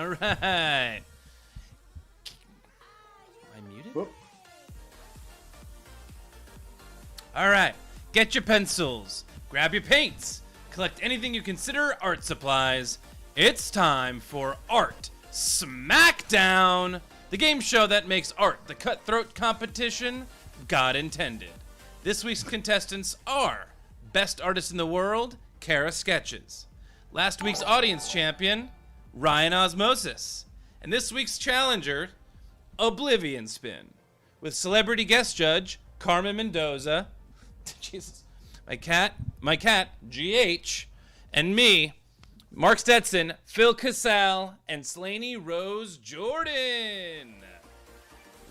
All right. Am I muted? Whoop. All right. Get your pencils. Grab your paints. Collect anything you consider art supplies. It's time for Art Smackdown, the game show that makes art the cutthroat competition God intended. This week's contestants are Best Artist in the World, Kara Sketches. Last week's audience champion, Ryan Osmosis. And this week's challenger, Oblivion Spin, with celebrity guest judge, Carmen Mendoza. Jesus. My cat, GH, and me, Mark Stetson, Phil Casal, and Slaney Rose Jordan.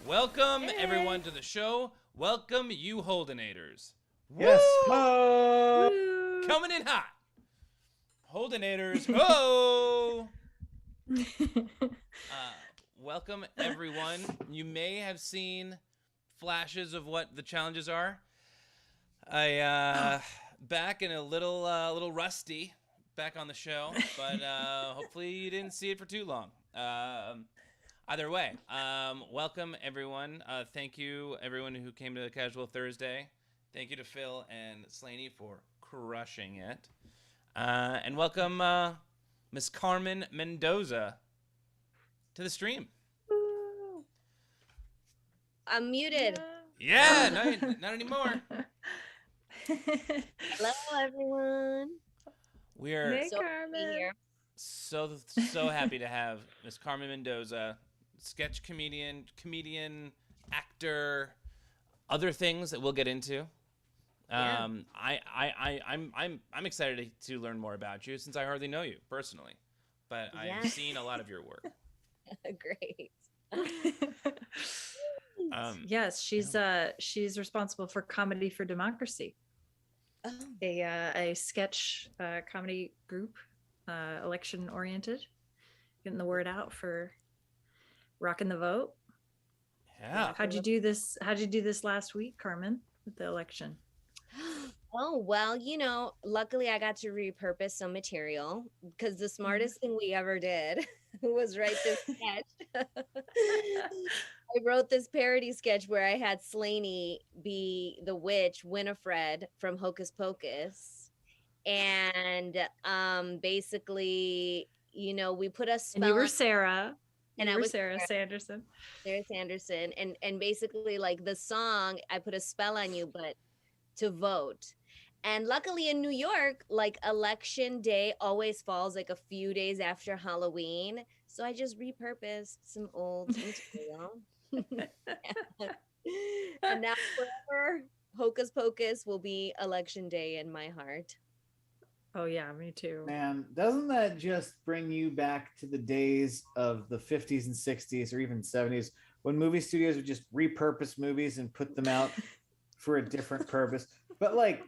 Welcome, everyone, to the show. Welcome, you Holdenators. Yes. Woo! Coming in hot. Holdenators. Oh! Welcome, everyone. You may have seen flashes of what the challenges are. Back in a little rusty, back on the show, but hopefully you didn't see it for too long. Either way, welcome everyone. Thank you everyone who came to Casual Thursday. Thank you to Phil and Slaney for crushing it. And welcome Miss Carmen Mendoza to the stream. I'm muted. Yeah, not anymore. Hello, everyone. We're Hey, So Carmen. here. so happy to have Miss Carmen Mendoza, sketch comedian, actor, other things that we'll get into. Yeah. I'm excited to learn more about you since I hardly know you personally, but Yeah. I've seen a lot of your work. Great. Yes, she's responsible for Comedy for Democracy, Oh, a sketch comedy group, election oriented, getting the word out for rocking the vote. Yeah. How'd you do this? How'd you do this last week, Carmen, with the election? oh well, luckily I got to repurpose some material because the smartest thing we ever did was write this sketch. I wrote this parody sketch where I had Slaney be the witch Winifred from Hocus Pocus. And basically, we put a spell And you were on Sarah. And you I were was Sarah Sanderson. Sarah Sanderson. And basically, like the song, I put a spell on you, but to vote. And luckily in New York, like election day always falls like a few days after Halloween. So I just repurposed some old material. And now forever, Hocus Pocus will be election day in my heart. Oh yeah, me too. Man, doesn't that just bring you back to the days of the 50s and 60s or even 70s when movie studios would just repurpose movies and put them out for a different purpose? But like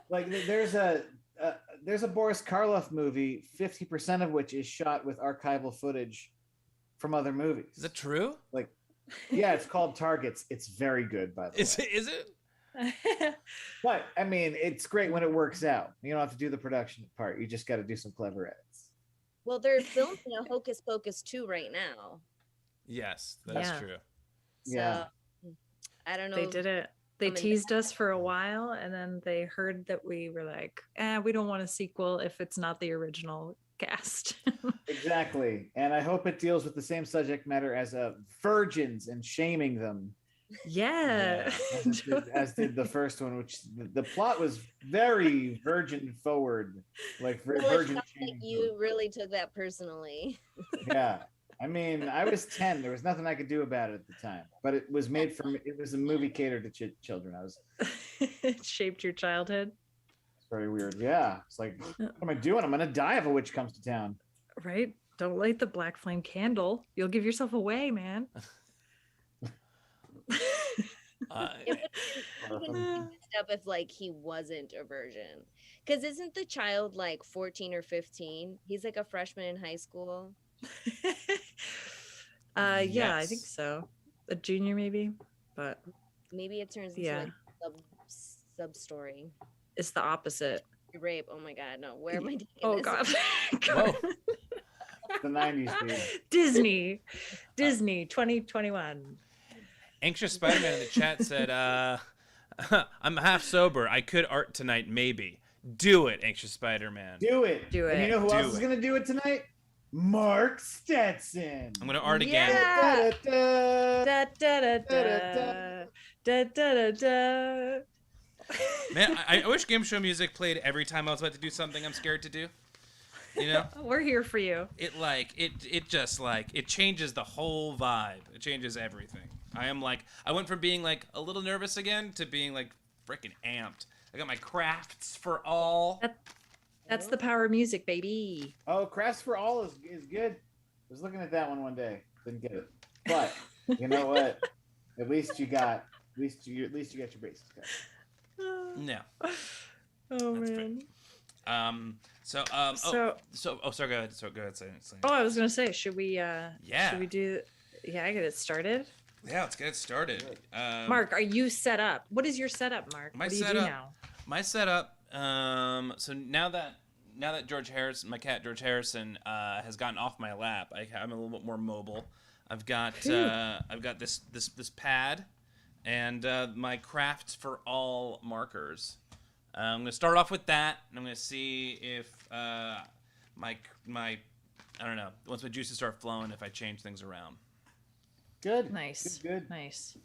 there's a Boris Karloff movie, 50% of which is shot with archival footage from other movies. Is that true? Like, yeah, it's called Targets. It's very good, by the way. Is it? But I mean, it's great when it works out. You don't have to do the production part. You just got to do some clever edits. Well, they're filming a Hocus Pocus 2 right now. Yes, that's Yeah. true. So Yeah. I don't know. They did it. They coming teased us for a while, and then they heard that we were like, we don't want a sequel if it's not the original cast. Exactly. And I hope it deals with the same subject matter as virgins and shaming them. Yeah. As did the first one, which the plot was very virgin forward, like Well, it virgin sounds like shaming. you really took that personally. Yeah. I mean, I was 10. There was nothing I could do about it at the time, but it was made from, it was a movie catered to children. It shaped your childhood. It's very weird. Yeah. It's like, what am I doing? I'm going to die if a witch comes to town. Right? Don't light the black flame candle. You'll give yourself away, man. It would even be messed up if like he wasn't a virgin. Because isn't the child like 14 or 15? He's like a freshman in high school. Yeah, I think Yes. so. A junior maybe, but Maybe it turns into Yeah. like sub story. it's the opposite. Rape. Oh my god, no. Where am I taking Oh this? god. Whoa. the 90s, dude. Disney 2021. Anxious Spider-Man in the chat said, I'm half sober. I could art tonight, maybe. Do it, Anxious Spider-Man. Do it. Do And you it. know who Do else is it. going to do it tonight? Mark Stetson. I'm going to art again. Yeah. Da-da-da. Da, da, da, da, da, da, da, da. Man, I wish game show music played every time I was about to do something I'm scared to do. You know? We're here for you. It just it changes the whole vibe. It changes everything. I went from being like a little nervous again to being like freaking amped. I got my crafts for all. That's the power of music, baby. Oh, Crafts for All is good. I was looking at that one day. Didn't get it. But you know what? At least you got your bases covered. No. Oh That's man. Sorry, go ahead. Say it. Oh, I was gonna say, should we Yeah. get it started? Yeah, let's get it started. Mark, are you set up? What is your setup, Mark? My What do you do setup- now? My setup. So now that George Harrison, my cat George Harrison, has gotten off my lap, I'm a little bit more mobile. I've got this pad, and my crafts for all markers. I'm gonna start off with that, and I'm gonna see if my I don't know, once my juices start flowing, if I change things around. Good. Nice. Good. Nice.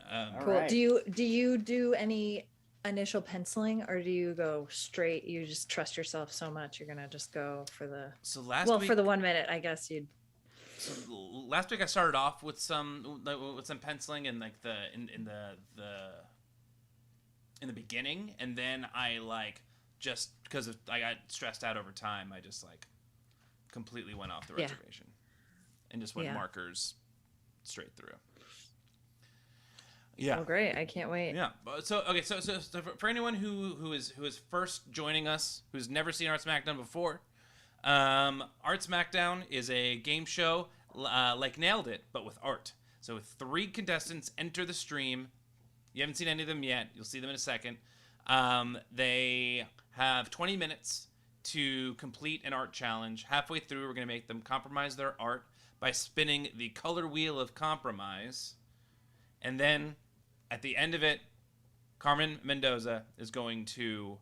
All Cool. right. Do you do any initial penciling, or do you go straight? You just trust yourself so much, you're gonna just go for the So last week, for the 1 minute, I guess you'd. So last week I started off with some penciling and like in the beginning, and then I just because I got stressed out over time, I just completely went off the Yeah. reservation and just went Yeah. markers straight through. Yeah. Oh, great! I can't wait. Yeah. So okay. So for anyone who is first joining us, who's never seen Art Smackdown before, Art Smackdown is a game show like Nailed It, but with art. So 3 contestants enter the stream. You haven't seen any of them yet. You'll see them in a second. They have 20 minutes to complete an art challenge. Halfway through, we're going to make them compromise their art by spinning the color wheel of compromise. And then, at the end of it, Carmen Mendoza is going to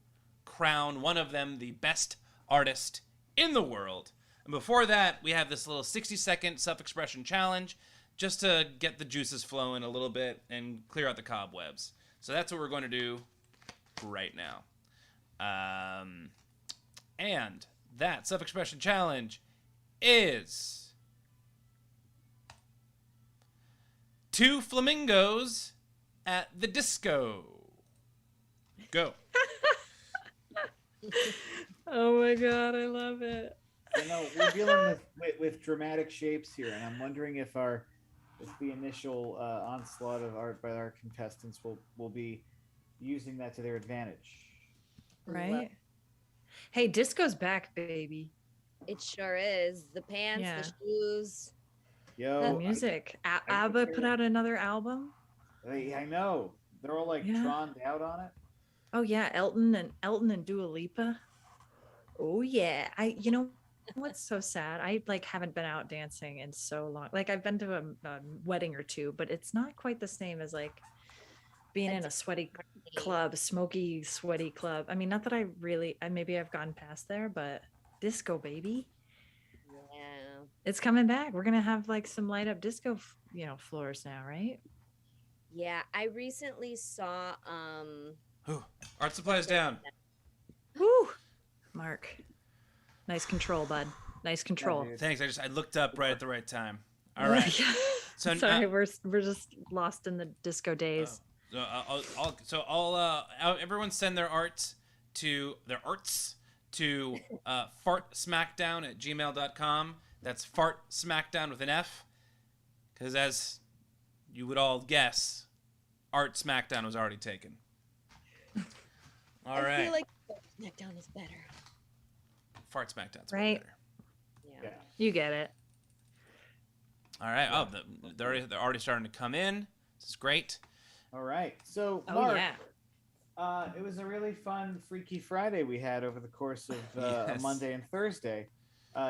crown one of them the best artist in the world. And before that, we have this little 60-second self-expression challenge just to get the juices flowing a little bit and clear out the cobwebs. So that's what we're going to do right now. And that self-expression challenge is 2 flamingos at the disco. Go. Oh my god, I love it. You know, we're dealing with dramatic shapes here, and I'm wondering if the initial onslaught of art by our contestants will be using that to their advantage. Right? Hey, disco's back, baby. It sure is. The pants, Yeah. the shoes. Yo, The music. ABBA put out another album. I know they're all Yeah. troned out on it. Oh yeah, Elton and Dua Lipa. Oh yeah. You know what's so sad? I haven't been out dancing in so long. I've been to a wedding or two, but it's not quite the same as being in a sweaty club, smoky, sweaty club. I mean, not that maybe I've gone past there, but disco, baby. Yeah. It's coming back. We're gonna have some light up disco, floors now, right? Yeah. I recently saw Whew. Art supplies down. Woo, Mark. Nice control, bud. Nice control. dude. Thanks. I looked up right at the right time. All right. So Sorry, we're just lost in the disco days. Everyone send their arts to fartsmackdown@gmail.com. That's fartsmackdown with an F, because as you would all guess, Art Smackdown was already taken. All right. I feel like Smackdown is better. Fart Smackdown's Right. better. Yeah. Yeah. You get it. All right. Oh, they're already starting to come in. This is great. All right. So, Oh Mark, yeah. it was a really fun Freaky Friday we had over the course of Yes. Monday and Thursday.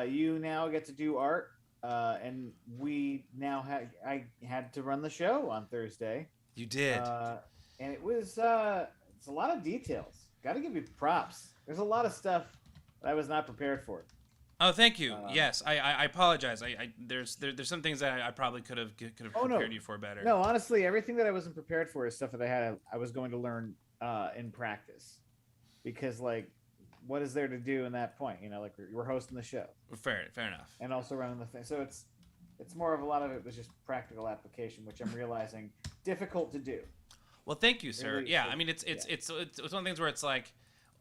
You now get to do art, and I had to run the show on Thursday, You did. and it's a lot of details. Got to give you props. There's a lot of stuff that I was not prepared for. Oh, thank you. Yes, I apologize. There's some things that I probably could have prepared you for better. No, honestly, everything that I wasn't prepared for is stuff that I was going to learn in practice, because like, what is there to do in that point? You know, like we're hosting the show, Fair enough. and also running the thing. So it's more of a lot of it was just practical application, which I'm realizing difficult to do. Well, thank you, sir. Really, Yeah, so- I mean, it's one of the things where it's like,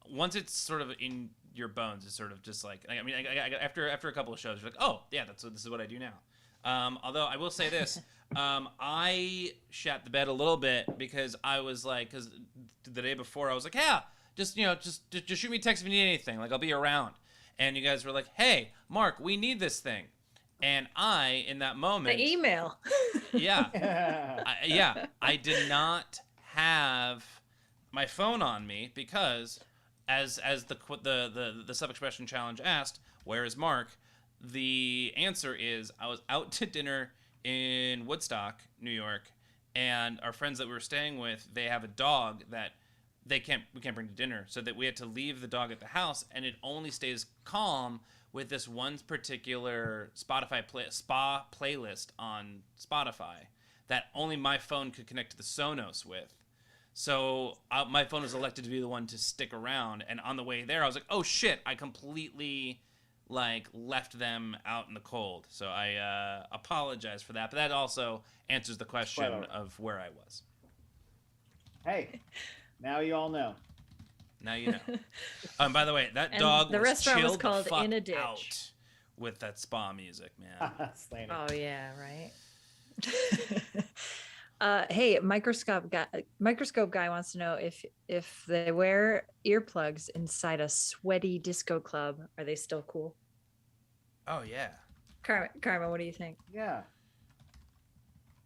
once it's sort of in your bones, it's sort of just like, I mean, after a couple of shows, you're like, oh yeah, this is what I do now. Although I will say this, I shat the bed a little bit because I was like, because the day before I was like, yeah, just shoot me a text if you need anything, like I'll be around. And you guys were like, hey, Mark, we need this thing. And I, in that moment, The email. yeah, I did not have my phone on me because, as the sub-expression challenge asked, where is Mark? The answer is I was out to dinner in Woodstock, New York, and our friends that we were staying with, they have a dog that we can't bring to dinner, so that we had to leave the dog at the house, and it only stays calm with this one particular spa playlist on Spotify that only my phone could connect to the Sonos with. So my phone was elected to be the one to stick around, and on the way there, I was like, "Oh shit!" I completely left them out in the cold. So I apologize for that, but that also answers the question of where I was. Hey, now you all know. Now you know. By the way, that And dog the was restaurant was chilled called the fuck In a Ditch. out with that spa music, man. Slaney. Oh yeah, right. Hey, microscope guy wants to know if they wear earplugs inside a sweaty disco club, are they still cool? Oh yeah. Carmen, what do you think? Yeah.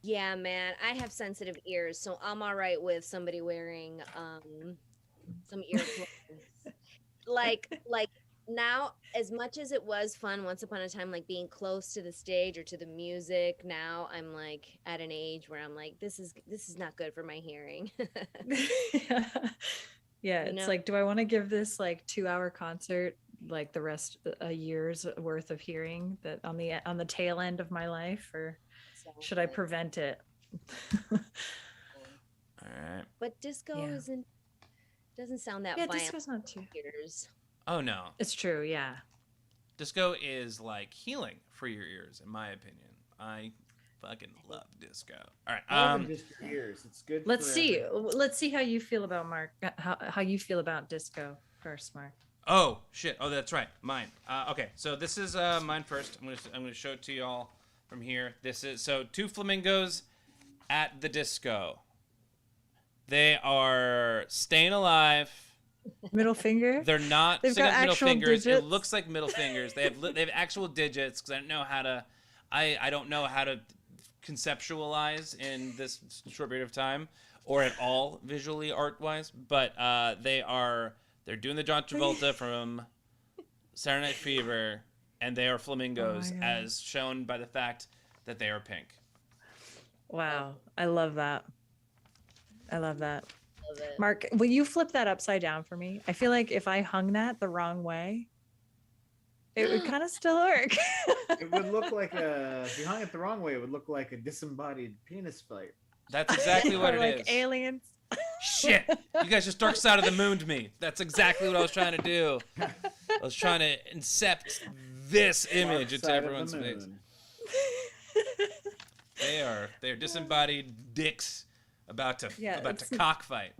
Yeah, man, I have sensitive ears, so I'm all right with somebody wearing some earplugs. like now, as much as it was fun once upon a time, like being close to the stage or to the music, now I'm like at an age where I'm like, this is not good for my hearing. Yeah, it's like, do I want to give this like 2-hour concert like the rest a year's worth of hearing that on the tail end of my life, or should I prevent it? All right. But disco doesn't sound that Yeah, violent disco's not too. ears. Oh no. It's true, yeah. Disco is like healing for your ears, in my opinion. I fucking love disco. All right. More than just your ears. It's good. Let's for see. everything. Let's see how you feel about Mark. How you feel about disco first, Mark. Oh shit. Oh, that's right. Mine. Okay. So this is mine first. I'm gonna show it to y'all from here. This is so two flamingos at the disco. They are staying alive. Middle finger. They're not. They've sticking got up middle actual fingers. digits. It looks like middle fingers. They have actual digits because I don't know how to. I don't know how to conceptualize in this short period of time or at all visually art wise. But they're doing the John Travolta from Saturday Night Fever, and they are flamingos God. as shown by the fact that they are pink. Wow, I love that. I love that. Love it. Mark, will you flip that upside down for me? I feel like if I hung that the wrong way, it would kind of still work. It would look like if you hung it the wrong way, it would look like a disembodied penis fight. That's exactly what Or it like is. aliens. Shit! You guys just Dark Side of the Mooned me. That's exactly what I was trying to do. I was trying to incept this image into Side of the everyone's face. moon. They're disembodied dicks about to cockfight.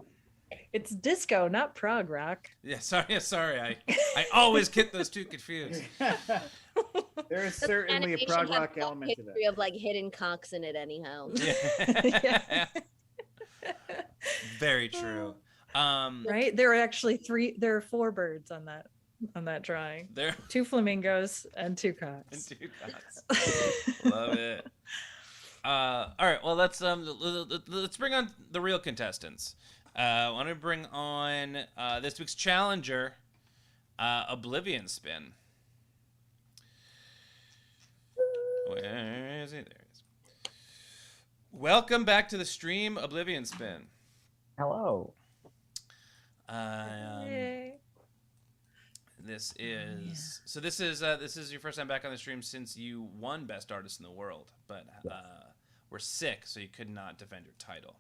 It's disco, not prog rock. Yeah, sorry. I always get those two confused. There is certainly a Animation prog has rock no element to history that. of like hidden cocks in it anyhow. Yeah. Very true. Right? There are 4 birds on that drawing. There 2 flamingos and 2 cocks. two cocks. Love it. All right. Well, let's bring on the real contestants. I want to bring on this week's challenger, Oblivion Spin. Where is he? There he is. Welcome back to the stream, Oblivion Spin. Hello. Yay. This is so. This is your first time back on the stream since you won Best Artist in the World, but were sick, so you could not defend your title.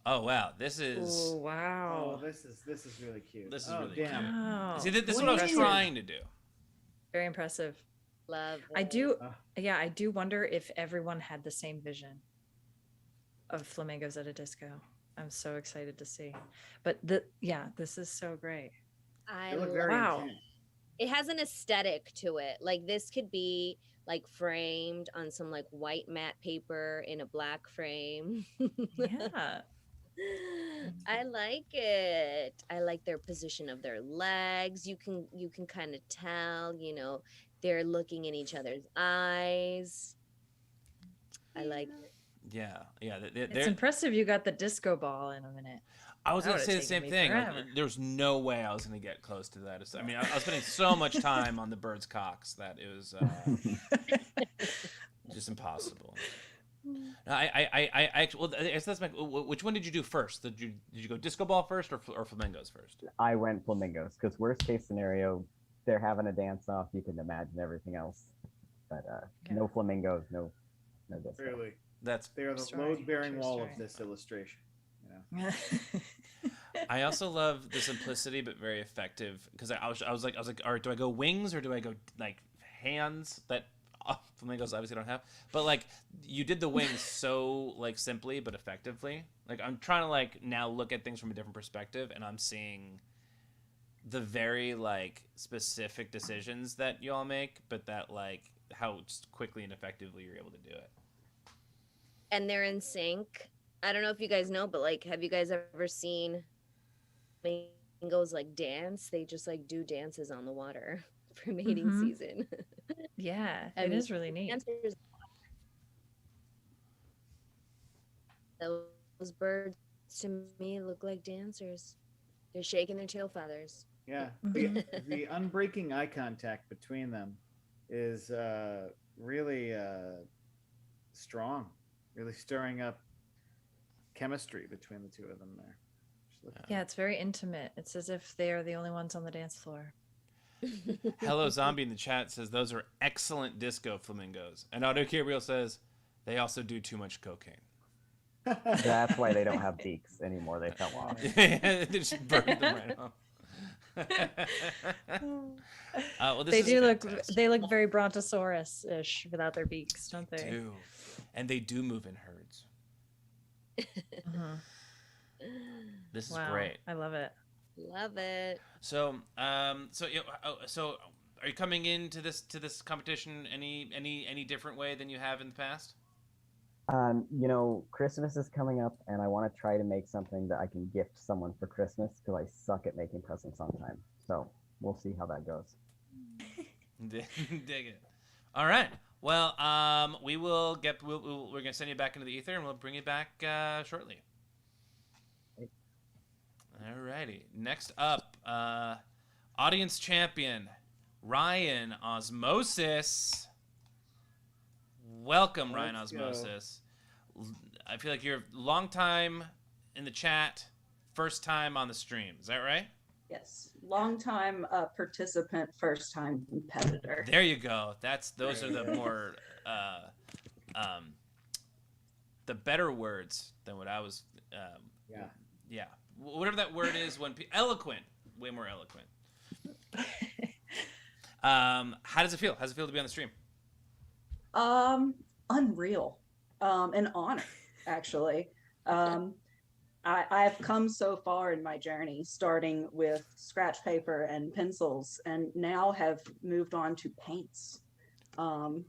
Oh wow, this is. Oh, wow. Oh, this is really cute. This is oh, really damn. cute. Wow. See, this is what I was trying to do. Very impressive. Love I it. do, yeah, I do wonder if everyone had the same vision of flamingos at a disco. I'm so excited to see. But this is so great. I They look love very Wow. intense. it. Has an aesthetic to it. Like this could be like framed on some like white matte paper in a black frame. Yeah. I like it. I like their position of their legs. You can kind of tell, they're looking in each other's eyes. I like it. Yeah. It's impressive you got the disco ball in a minute. I was That going to say the would've same taken me thing. Like, forever. there's no way I was going to get close to that. I mean, I was spending so much time on the bird's cocks that it was just impossible. I actually, well, I guess that's which one did you do first? Did you go disco ball first or flamingos first? I went flamingos because worst case scenario, they're having a dance off. You can imagine everything else, but no flamingos, no disco. Really. That's. They are the Story, load-bearing true wall story. of this illustration. I also love the simplicity, but very effective. Because I was like, all right, do I go wings or do I go like hands that flamingos obviously don't have? But like, you did the wings so like simply but effectively. Like I'm trying to like now look at things from a different perspective, and I'm seeing the very like specific decisions that you all make, but that like how quickly and effectively you're able to do it. And they're in sync. I don't know if you guys know, but like, have you guys ever seen flamingos like dance? They just like do dances on the water for mating Mhm. season. Yeah, I it mean, is really neat. Dancers. Those birds to me look like dancers. They're shaking their tail feathers. Yeah. Mhm. The unbreaking eye contact between them is really strong, really stirring up chemistry between the two of them there. Just look- Yeah, it's very intimate. It's as if they are the only ones on the dance floor. Hello Zombie in the chat says those are excellent disco flamingos. And Auto Gabriel says they also do too much cocaine. That's why they don't have beaks anymore. They fell off. They just burned them right off. Well, this They is do fantastic. they look very brontosaurus-ish without their beaks, don't they? do. And they do move in herds. Mhm. This is Wow, great. I love it. Love it. So so are you coming into this competition any different way than you have in the past? Christmas is coming up, and I want to try to make something that I can gift someone for Christmas because I suck at making presents on time. So we'll see how that goes. Dig it. All right. Well, we're gonna send you back into the ether, and we'll bring you back shortly. Alrighty. Next up, audience champion Ryan Osmosis. Welcome, Ryan Let's go. Osmosis. I feel like you're a long time in the chat, first time on the stream. Is that right? Yes, long time participant, first time competitor. There you go. Those are the more the better words than what I was. Yeah. Yeah, whatever that word is. Eloquent, way more eloquent. How does it feel? How does it feel to be on the stream? Unreal, an honor, actually. I've come so far in my journey, starting with scratch paper and pencils, and now have moved on to paints. No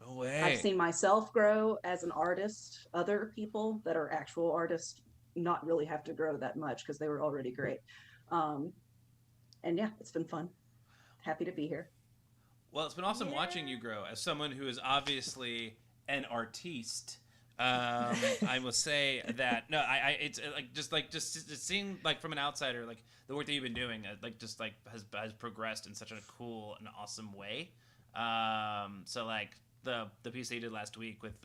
way. I've seen myself grow as an artist. Other people that are actual artists not really have to grow that much because they were already great. And yeah, it's been fun. Happy to be here. Well, it's been awesome watching you grow as someone who is obviously an artiste. I will say that it's just seeing like from an outsider, like the work that you've been doing, has progressed in such a cool and awesome way. So like the piece they did last week with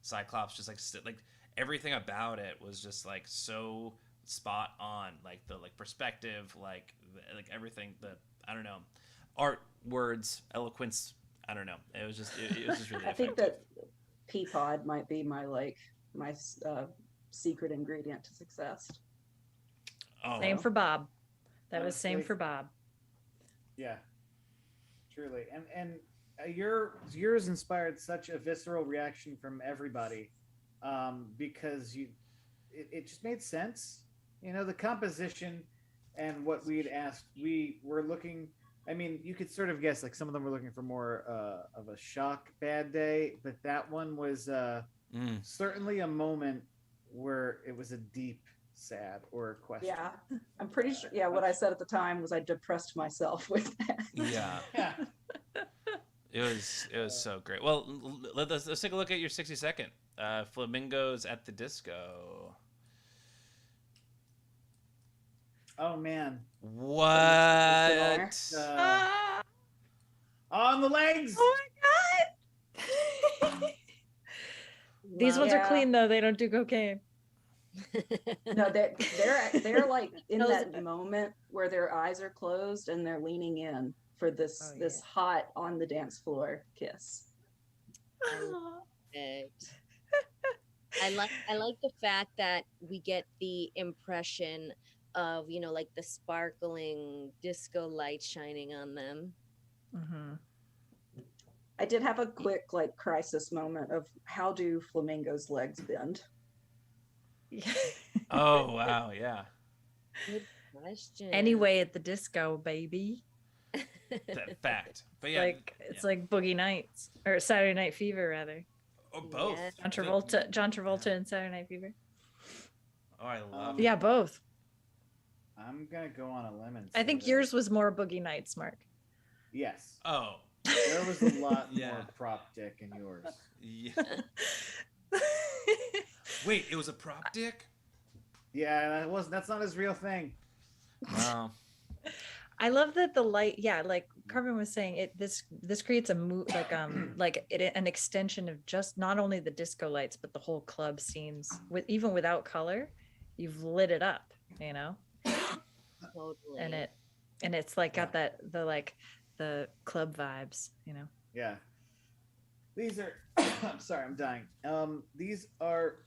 Cyclops, just like everything about it was just like so spot on, like the perspective, like everything, I don't know, art, words, eloquence, I don't know, it was just really I think effective. that Peapod might be my secret ingredient to success. Oh, Same for Bob. That was Honestly, same for Bob. Yeah, truly. And yours inspired such a visceral reaction from everybody, because it just made sense. You know, the composition and what we'd asked. We were looking. I mean, you could sort of guess. Like some of them were looking for more of a shock bad day, but that one was certainly a moment where it was a deep sad or a question. Yeah, I'm pretty sure. Yeah, what I said at the time was I depressed myself with that. yeah. Yeah. It was so great. Well, let's take a look at your 60-second. Flamingos at the Disco. Oh man. What? On the legs. Oh my god! These ones are clean though. They don't do cocaine. No, they're like in that moment where their eyes are closed and they're leaning in for this hot on the dance floor kiss. Perfect. I like the fact that we get the impression of, you know, like the sparkling disco light shining on them. Mm-hmm. I did have a quick like crisis moment of how do flamingos' legs bend? Oh wow, yeah. Good question. Anyway, at the disco, baby. That fact. But yeah, It's like Boogie Nights or Saturday Night Fever, rather. or both. Yeah. John Travolta and Saturday Night Fever. Oh, I love it. Yeah, both. I'm gonna go on a limb and I say think that- yours was more Boogie Nights, Mark. Yes. Oh. There was a lot Yeah. more prop dick in yours. Yeah. Wait, it was a prop dick? Yeah, that's not his real thing. Wow. I love that the light, yeah, like Carmen was saying, this creates a an extension of just not only the disco lights but the whole club scenes. Even without color, you've lit it up, you know. Totally. And it's like got the club vibes, you know. Yeah. These are I'm sorry, I'm dying. These are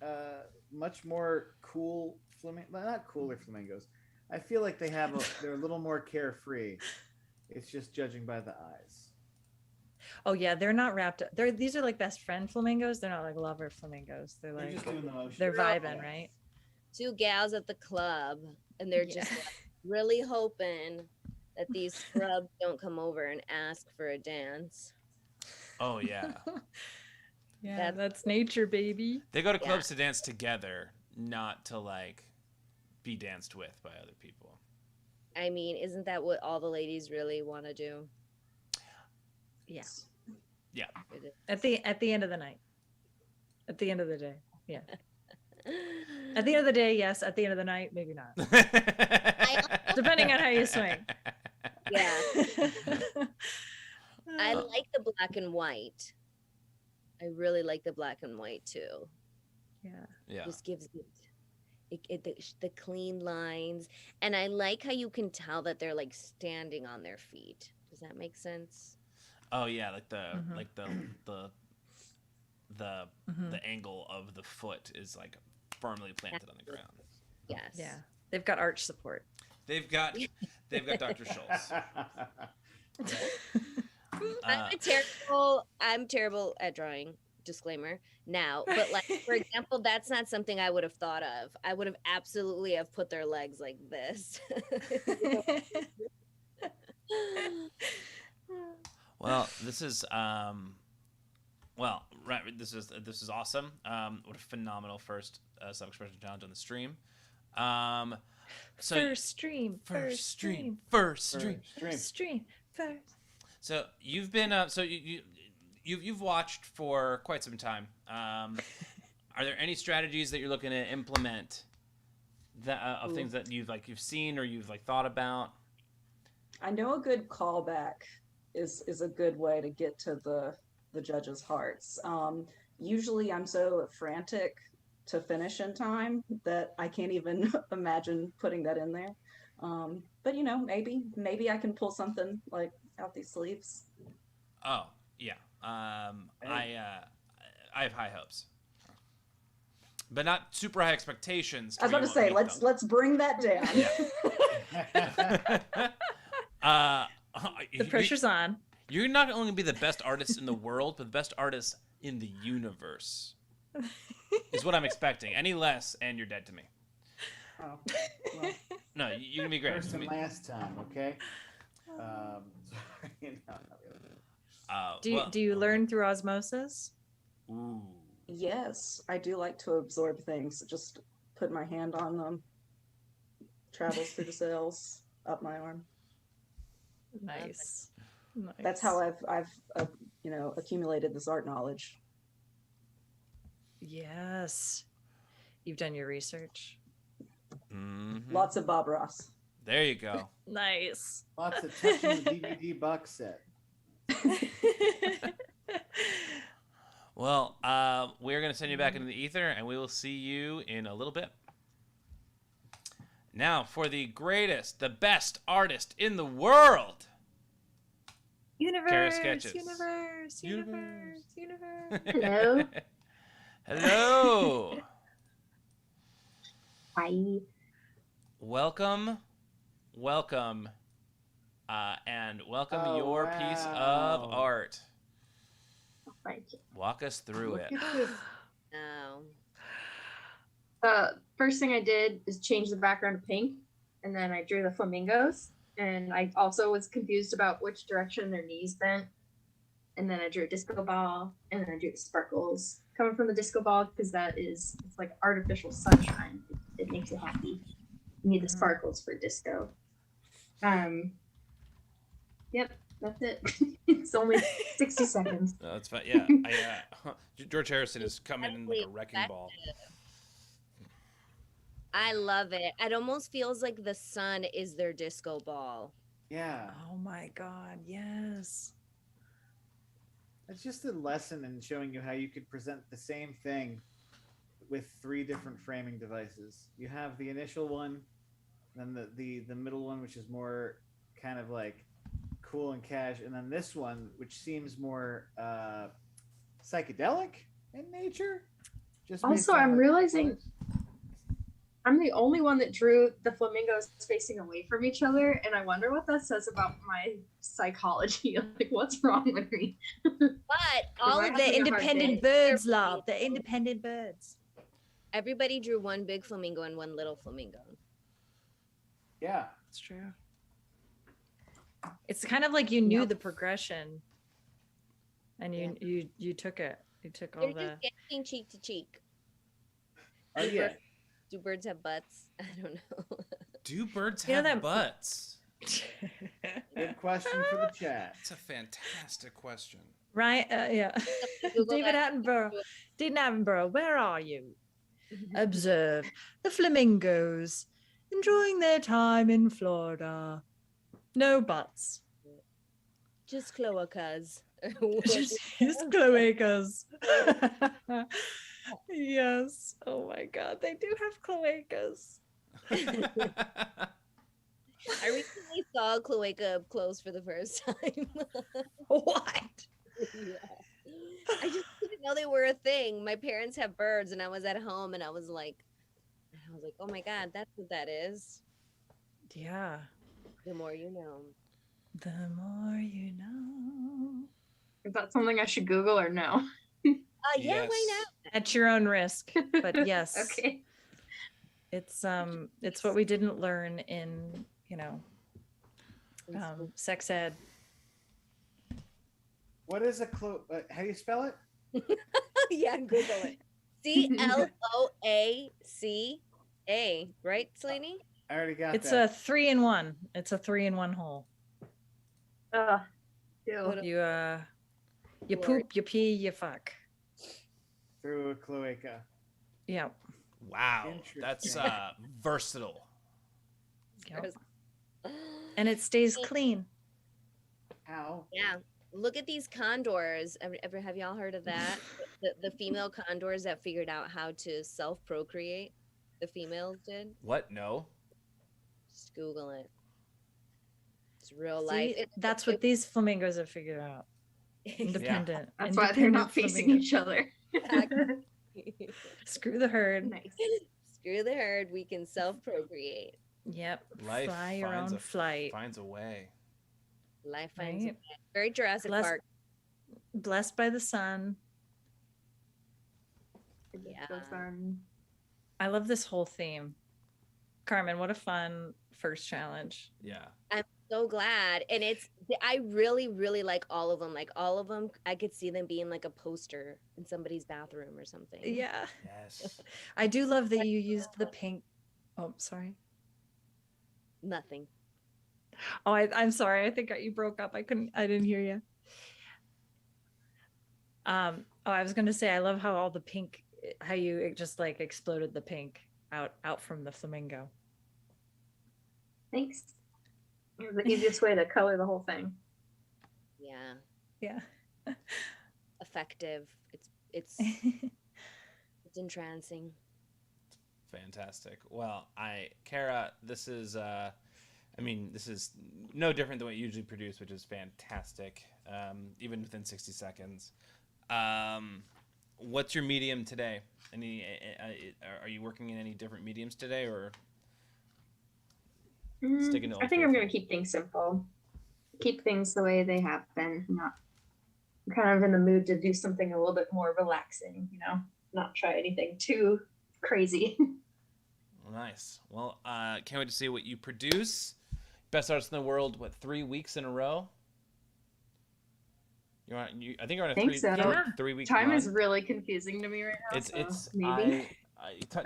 much more cool not cooler flamingos. I feel like they're a little more carefree. It's just judging by the eyes. Oh yeah, they're not wrapped up. These are like best friend flamingos. They're not like lover flamingos. They're They're like just doing the motion. they're vibing, right? Two gals at the club, and they're just like, really hoping that these scrubs don't come over and ask for a dance. Oh yeah. Yeah, that's nature, baby. They go to clubs to dance together, not to like be danced with by other people. I mean, isn't that what all the ladies really want to do? Yeah. Yeah. At the end of the night. At the end of the day. Yeah. At the end of the day, yes. At the end of the night, maybe not. Depending on how you swing. Yeah. I like the black and white. I really like the black and white too. Yeah. Yeah. Just gives the clean lines, and I like how you can tell that they're like standing on their feet. Does that make sense? Oh yeah, like the angle of the foot is like firmly planted on the ground. Yes. Yeah. They've got arch support. They've got Dr. Schultz. I'm terrible at drawing, disclaimer now, but like, for example, that's not something I would have thought of. I would have absolutely have put their legs like this. Well, this is this is awesome. What a phenomenal first self-expression challenge on the stream. First stream. So you've been you've watched for quite some time. Are there any strategies that you're looking to implement that of things that you've seen or you've thought about? I know a good callback is a good way to get to the judges' hearts. Usually I'm so frantic to finish in time that I can't even imagine putting that in there. But you know, maybe I can pull something like out these sleeves. Oh yeah. I have high hopes, but not super high expectations. I was about to say, let's bring that down. The pressure's on. You're not only gonna be the best artist in the world, but the best artist in the universe. Is what I'm expecting. Any less, and you're dead to me. Oh, well, No, you're gonna be great. first and last time, okay? Sorry, no, not really. Do you learn through osmosis? Ooh. Yes, I do like to absorb things. Just put my hand on them. Travels through the cells up my arm. Nice. That's how I've accumulated this art knowledge. Yes. You've done your research. Mm-hmm. Lots of Bob Ross. There you go. Nice. Lots of touching the DVD box set. Well, we're going to send you back into the ether, and we will see you in a little bit. Now, for the greatest, the best artist in the world. Kara Universe, Sketches. universe. Hello. Hello. Hi. Welcome, and welcome your piece of wow. art. Thank you. Walk us through Look it. at this. No. First thing I did is change the background to pink, and then I drew the flamingos. And I also was confused about which direction their knees bent. And then I drew a disco ball, and then I drew the sparkles coming from the disco ball because it's like artificial sunshine. It makes you happy. You need the sparkles for disco. Yep, that's it. It's only 60 seconds. No, that's fine. Yeah, George Harrison is coming in like a wrecking ball. I love it. It almost feels like the sun is their disco ball. Yeah, Oh my God, yes. it's just a lesson in showing you how you could present the same thing with 3 different framing devices. You have the initial one, then the middle one, which is more kind of like cool and cash, and then this one, which seems more psychedelic in nature. Just based Also, on I'm the realizing colors. I'm the only one that drew the flamingos facing away from each other, and I wonder what that says about my psychology. Like, what's wrong with me? But all I'm of having the a hard Independent day. birds, love. They're independent birds. everybody drew one big flamingo and one little flamingo. Yeah, It's true. It's kind of like you knew the progression, and you took it. You took all They're the. just dancing cheek to cheek. oh yeah. Do birds have butts? I don't know. Do birds Yeah, have that- butts? Good question for the chat. It's a fantastic question. Right? Yeah. Google David that. Attenborough, where are you? Observe the flamingos enjoying their time in Florida. No butts. Just cloacas. Just cloacas. Yes. Oh my God, they do have cloacas. I recently saw a cloaca up close for the first time. What? Yeah. I just didn't know they were a thing. My parents have birds, and I was at home, and I was like, oh my God, that's what that is. Yeah. The more you know. The more you know. Is that something I should Google or no? Yeah, why not? At your own risk, but yes. Okay. It's what we didn't learn in sex ed. What is a how do you spell it? Yeah, Google it. CLOACA, right, Slaney? I already got It's that. a 3-in-1. It's a 3-in-1 hole. Ew. You poop, you pee, you fuck. Through a cloaca. Yeah. Wow, that's Interesting. versatile. Yep. And it stays clean. How? Yeah. Look at these condors. Have y'all heard of that? The female condors that figured out how to self-procreate. The females did. What? No. Just Google it. It's real life. See, that's what these flamingos have figured out. Independent. That's why they're not independent facing flamingos. each other. Screw the herd. Nice. Screw the herd. We can self-procreate. Yep. Life Fly your finds own flight. finds a way. Life finds a Right. way. Very Jurassic Bless- Park. Blessed by the sun. Yeah. So fun. I love this whole theme. Carmen, what a fun first challenge. Yeah. So glad. And I really, really like all of them. Like all of them, I could see them being like a poster in somebody's bathroom or something. Yeah. Yes. I do love that you used the pink. Oh, sorry. Nothing. Oh, I'm sorry. I think you broke up. I didn't hear you. Oh, I was going to say, I love how all the pink, how it just like exploded the pink out from the flamingo. Thanks. It was the easiest way to color the whole thing. Yeah. Yeah. Effective. It's entrancing. Fantastic. Well, Kara, this is this is no different than what you usually produce, which is fantastic. Even within 60 seconds. What's your medium today? Are you working in any different mediums today, or sticking to I think I'm going to keep things simple. Keep things the way they have been. I'm kind of in the mood to do something a little bit more relaxing, not try anything too crazy. Nice. Well, can't wait to see what you produce. Best artist in the world, 3 weeks in a row? I think you're on a Think so. Yeah. 3 week Time run. is really confusing to me right now. It's maybe.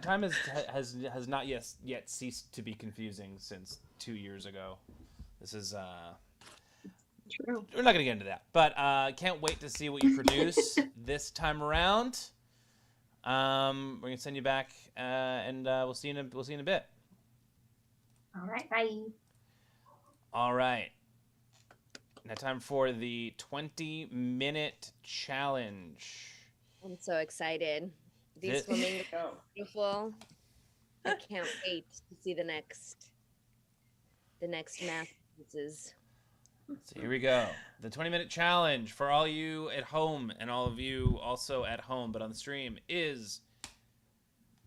time has not yet ceased to be confusing since 2 years ago. This is True. we're not gonna get into that, but can't wait to see what you produce this time around. We're gonna send you back, and we'll see you in a bit. All right. Bye. All right. Now time for the 20-minute challenge. I'm so excited. These This- flamingos are beautiful. I can't wait to see the next masterpieces. So here we go. The 20-minute challenge for all you at home and all of you also at home but on the stream is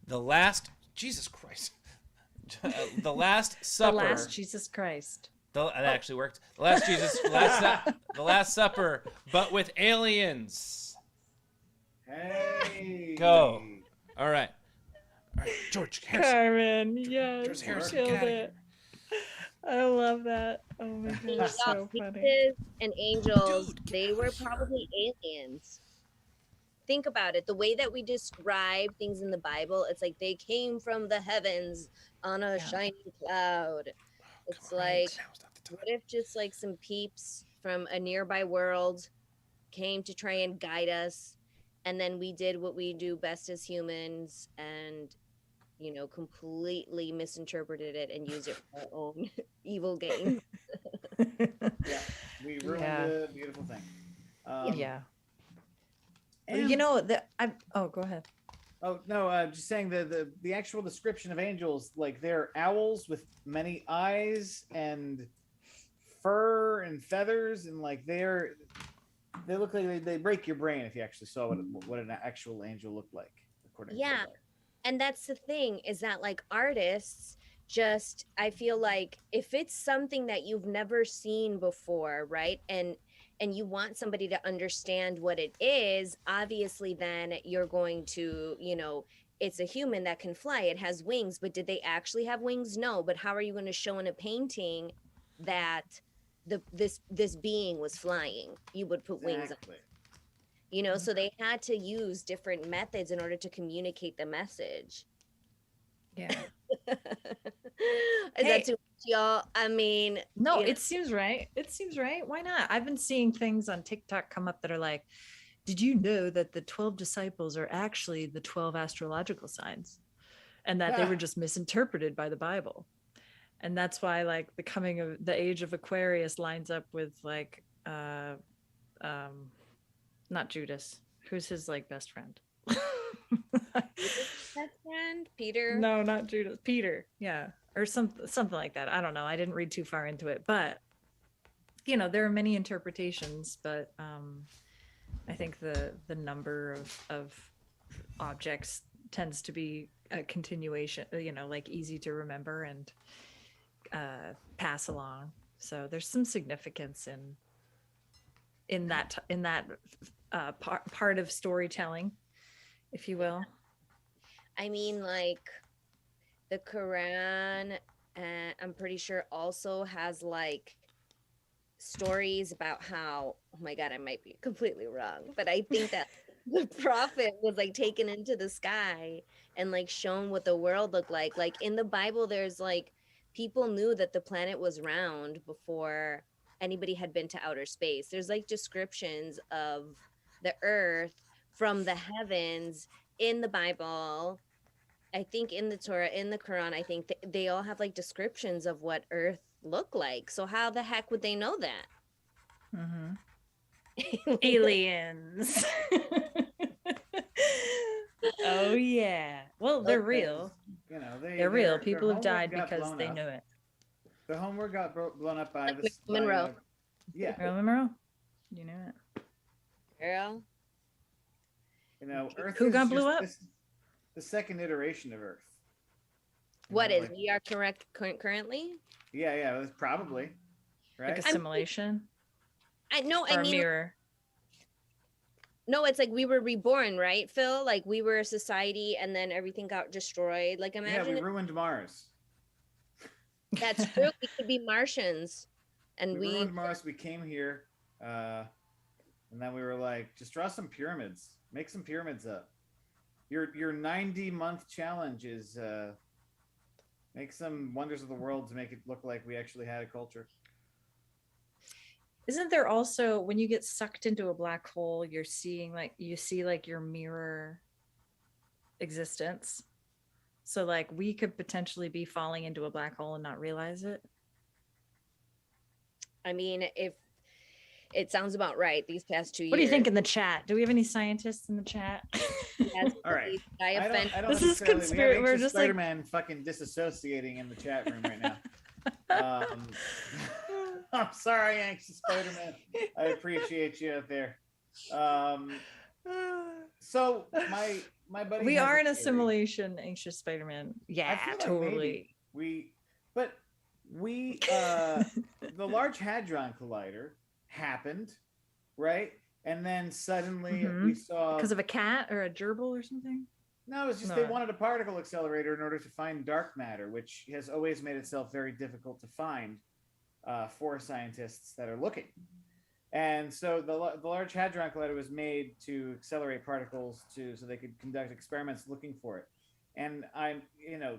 the last Jesus Christ. The Last Supper. The last Jesus Christ. That actually worked. The Last Supper, but with aliens. Hey. Go. All right, George Harrison. Carmen, yes, George Harrison, killed get outta it. I love that. Oh my god, so funny. Pieces and angels, Dude, get they out were of here. probably aliens. Think about it. The way that we describe things in the Bible, it's like they came from the heavens on a Yeah. shining cloud. It's Come on, like, now's not the time. what if just like some peeps from a nearby world came to try and guide us, and then we did what we do best as humans and completely misinterpreted it and used it for our own evil gain. Yeah, we ruined Yeah. a beautiful thing. Yeah. and- Go ahead. Oh no, just saying the actual description of angels, like they're owls with many eyes and fur and feathers, and like they look like they break your brain if you actually saw what an actual angel looked like, according to Yeah. the Bible. And that's the thing, is that like artists I feel like if it's something that you've never seen before, right, and you want somebody to understand what it is, obviously then you're going to, it's a human that can fly, it has wings, but did they actually have wings? No. But how are you going to show in a painting that this being was flying? You would put wings on, Exactly. so they had to use different methods in order to communicate the message. Yeah. Is Hey. that too much, y'all? I mean, No, Yeah. it seems right. It seems right. Why not? I've been seeing things on TikTok come up that are like, did you know that the 12 disciples are actually the 12 astrological signs and that they were just misinterpreted by the Bible? And that's why like the coming of the age of Aquarius lines up with like not Judas. Who's his like best friend? Best friend, Peter. No, not Judas. Peter. Yeah, or something like that. I don't know. I didn't read too far into it, but there are many interpretations. But I think the number of objects tends to be a continuation. Like easy to remember and pass along. So there's some significance in that part of storytelling, if you will. I mean, like the Quran, I'm pretty sure also has like stories about how, oh my God, I might be completely wrong, but I think that the prophet was like taken into the sky and like shown what the world looked like. Like in the Bible, there's like people knew that the planet was round before anybody had been to outer space. There's like descriptions of the earth from the heavens in the Bible. I think in the Torah, in the Quran, I think they all have like descriptions of what earth looked like. So how the heck would they know that? Aliens. Oh yeah. Well, they're real. They're real. People have died because they knew it. The homework got blown up by Like this. Monroe. Yeah. Marilyn Monroe. You knew it. Girl. Earth. Who got blew up? The second iteration of Earth. What is? We are correct currently? Yeah, it was probably right. Like a simulation. I know. Or I mean, a mirror. No, it's like we were reborn, right, Phil? Like we were a society, and then everything got destroyed. Like imagine. Yeah, we ruined Mars. That's true. We could be Martians, and we ruined Mars. We came here, and then we were like, just draw some pyramids. Make some pyramids up. Your 90-month challenge is make some wonders of the world to make it look like we actually had a culture. Isn't there also, when you get sucked into a black hole, you see your mirror existence? So like we could potentially be falling into a black hole and not realize it. I mean, if it sounds about right, these past 2 years. What do you think in the chat? Do we have any scientists in the chat? Yes, all right. I don't this is conspiracy. We're just Spider-Man fucking disassociating in the chat room right now. I'm sorry, anxious Spider-Man. I appreciate you out there. So my buddy. We are in a simulation, anxious Spider-Man. Yeah, totally. The Large Hadron Collider happened, right? And then suddenly we saw, because of a cat or a gerbil or something. No, it was just they wanted a particle accelerator in order to find dark matter, which has always made itself very difficult to find for scientists that are looking. And so the Large Hadron Collider was made to accelerate particles so they could conduct experiments looking for it. And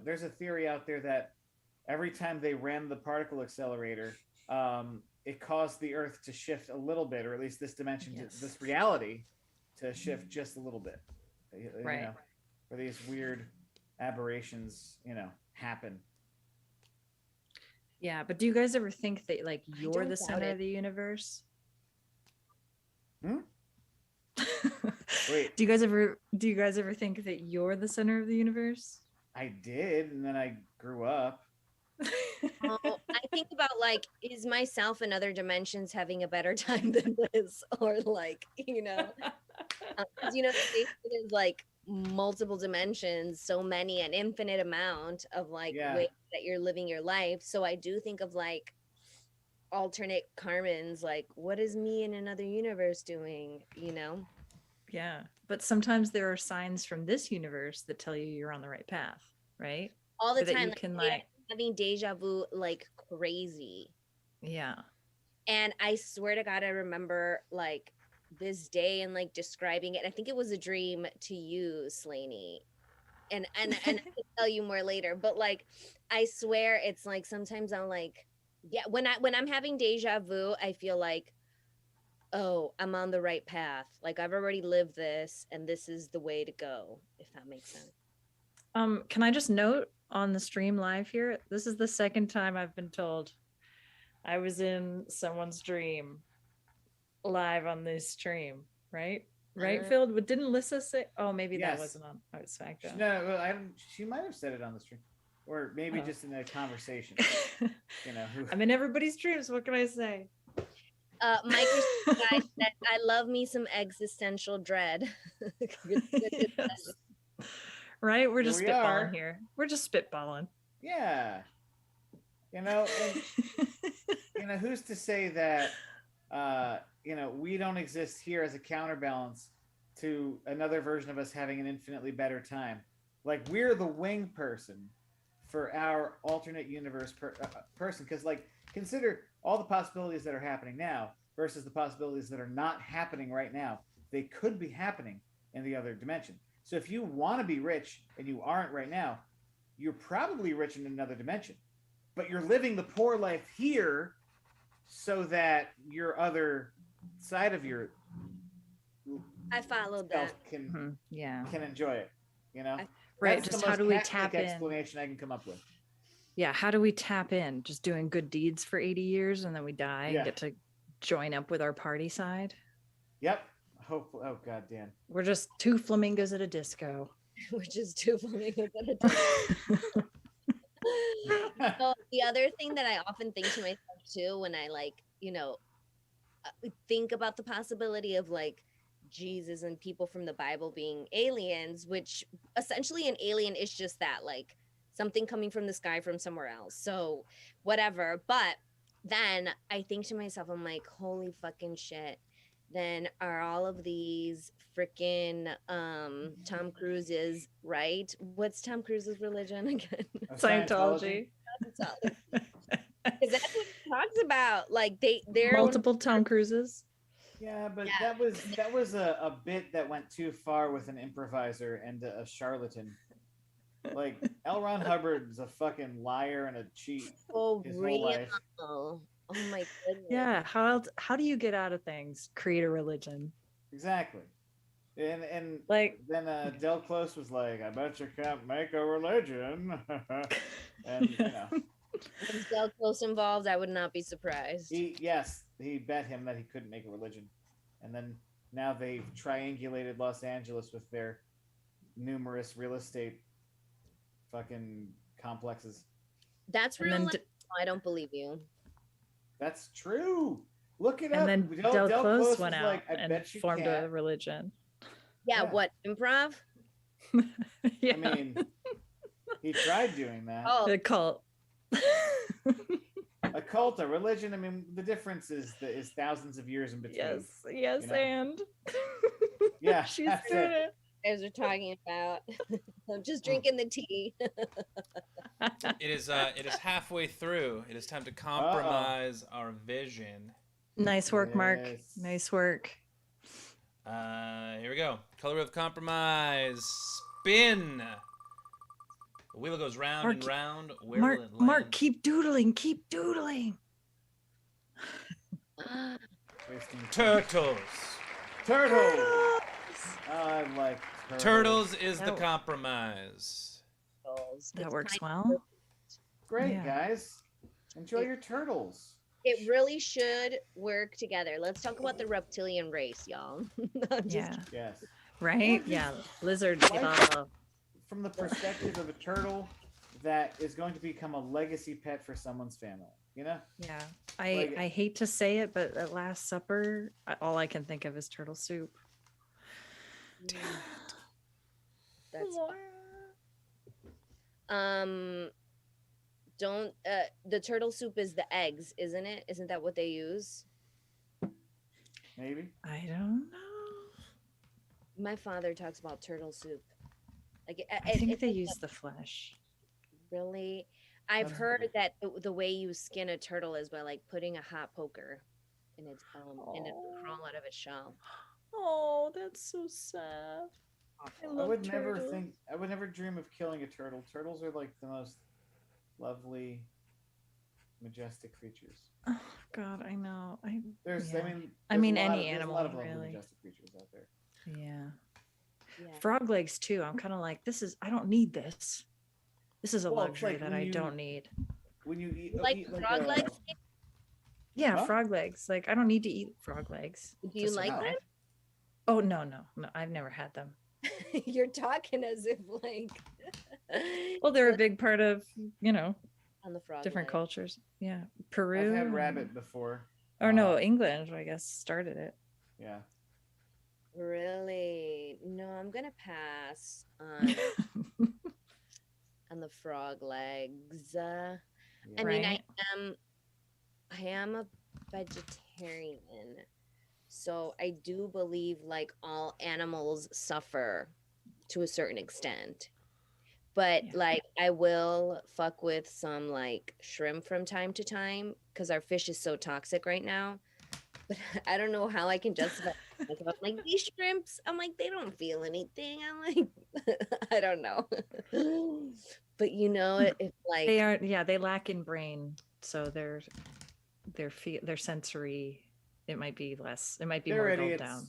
there's a theory out there that every time they ran the particle accelerator, it caused the Earth to shift a little bit, or at least this dimension, this reality, to shift just a little bit. Right. Where these weird aberrations, happen. Yeah, but do you guys ever think that like you're the center of the universe? Wait. Do you guys ever think that you're the center of the universe? I did, and then I grew up. I think about like, is myself in other dimensions having a better time than this, or like, space is like multiple dimensions, so many, an infinite amount of like ways that you're living your life. So I do think of like alternate Carmen's, like, what is me in another universe doing? Yeah, but sometimes there are signs from this universe that tell you you're on the right path, right? All the so time. That you can having deja vu like crazy. Yeah. And I swear to God, I remember like this day and like describing it. I think it was a dream to you, Slaney. And I can tell you more later. But like, I swear it's like sometimes I'm like, when I'm having deja vu, I feel like, oh, I'm on the right path. Like I've already lived this, and this is the way to go, if that makes sense. Can I just note on the stream live here, this is the second time I've been told I was in someone's dream. live on this stream, right? Right, Phil? But didn't Lissa say? Oh, maybe that Yes. wasn't on Smackdown. No, well, I don't. She might have said it on the stream, or maybe Oh. just in a conversation. You know, who, I'm in everybody's dreams. What can I say? Microsoft guy said, I love me some existential dread. Yes. Right? We're Here just we spitballing are. here. We're just spitballing. yeah, you know, and you know, who's to say that you know, we don't exist here as a counterbalance to another version of us having an infinitely better time. Like, we're the wing person for our alternate universe person, because like, consider all the possibilities that are happening now versus the possibilities that are not happening right now. They could be happening in the other dimension. So if you want to be rich and you aren't right now, you're probably rich in another dimension, but you're living the poor life here so that your other side of your I followed self that. can Yeah. can enjoy it. You know, Right. That's Just the how most do we Catholic tap in? explanation I can come up with. Yeah. How do we tap in? Just doing good deeds for 80 years and then we die Yeah. and get to join up with our party side? Yep. Hopefully. Oh God, Dan. We're just two flamingos at a disco. Which is two flamingos at a time. So the other thing that I often think to myself too, when I like, you know, think about the possibility of like Jesus and people from the Bible being aliens, which essentially an alien is just that, like something coming from the sky from somewhere else. So whatever. But then I think to myself, I'm like, holy fucking shit. Then are all of these freaking Tom Cruise's, right? What's Tom Cruise's religion again? Scientology. Because that's what he talks about. Like they're Multiple Tom Cruises. Yeah, but Yeah. that was a bit that went too far with an improviser and a charlatan. Like, L. Ron Hubbard's a fucking liar and a cheat so his whole real. life. Oh my goodness. Yeah. How do you get out of things? Create a religion. Exactly. And Like, then Del Close was like, I bet you can't make a religion. And you know, If Del Close involved, I would not be surprised. he bet him that he couldn't make a religion. And then now they've triangulated Los Angeles with their numerous real estate fucking complexes. That's and real. then life. I don't believe you. That's true. Look it and up. then Del Del Close was went out like, I and bet you formed can't. a religion. Yeah, Yeah. what improv? Yeah. I mean, he tried doing that. Oh, The cult. A cult, a religion. I mean, the difference is thousands of years in between. Yes, you know? and Yeah, she's that's doing it. you guys are talking about. I'm just drinking the tea. It is halfway through. It is time to compromise our vision. Nice work, Mark. Yes. Nice work. Here we go. Color of compromise. Spin. The wheel goes round Mark, and round. Where Mark, will it land? Mark, keep doodling. Keep doodling. Wasting Turtles. Turtle. I like turtles. Turtles is the That- compromise. That It's works kind well. Great, Yeah. guys. Enjoy your turtles. It really should work together. Let's talk about the reptilian race, y'all. I'm just Yeah. Yes. Right? Yeah, Yeah. Lizard. Why- From the perspective of a turtle that is going to become a legacy pet for someone's family. You know? Yeah. Like- I hate to say it, but at Last Supper, all I can think of is turtle soup. That's don't the turtle soup is the eggs, isn't it? Isn't that what they use? Maybe. I don't know. My father talks about turtle soup. Like I think it's they like use the flesh. really. I've That's heard weird. that the way you skin a turtle is by like putting a hot poker in its and it will crawl out of its shell. Oh, that's so sad. I would never dream of killing a turtle. Turtles are like the most lovely, majestic creatures. Oh God, I know. There's, Yeah. I mean, I there's mean, a lot any there's a animal, lot of lovely, really. majestic creatures out there. Yeah. Yeah. Frog legs too. I'm kind of like, I don't need this. This is a Well, it's luxury like that when I you- don't need. When you eat, Like eat frog legs? Yeah, Huh? frog legs. Like I don't need to eat frog legs. Do to you like survive. them? Oh no, I've never had them. You're talking as if like Well, they're a big part of, on the frog different leg. cultures. Yeah. Peru. I've had and- rabbit before. Or no, England, I guess, started it. Yeah. Really? No, I'm gonna pass on on the frog legs. I mean, Right. I am a vegetarian, so I do believe like all animals suffer to a certain extent. But Yeah. like I will fuck with some like shrimp from time to time because our fish is so toxic right now. But I don't know how I can justify like, I'm like these shrimps. I'm like they don't feel anything. I'm like I don't know. But if like They are, yeah, they lack in brain, so their sensory, it might be less. It might be They're more dulled idiots. down.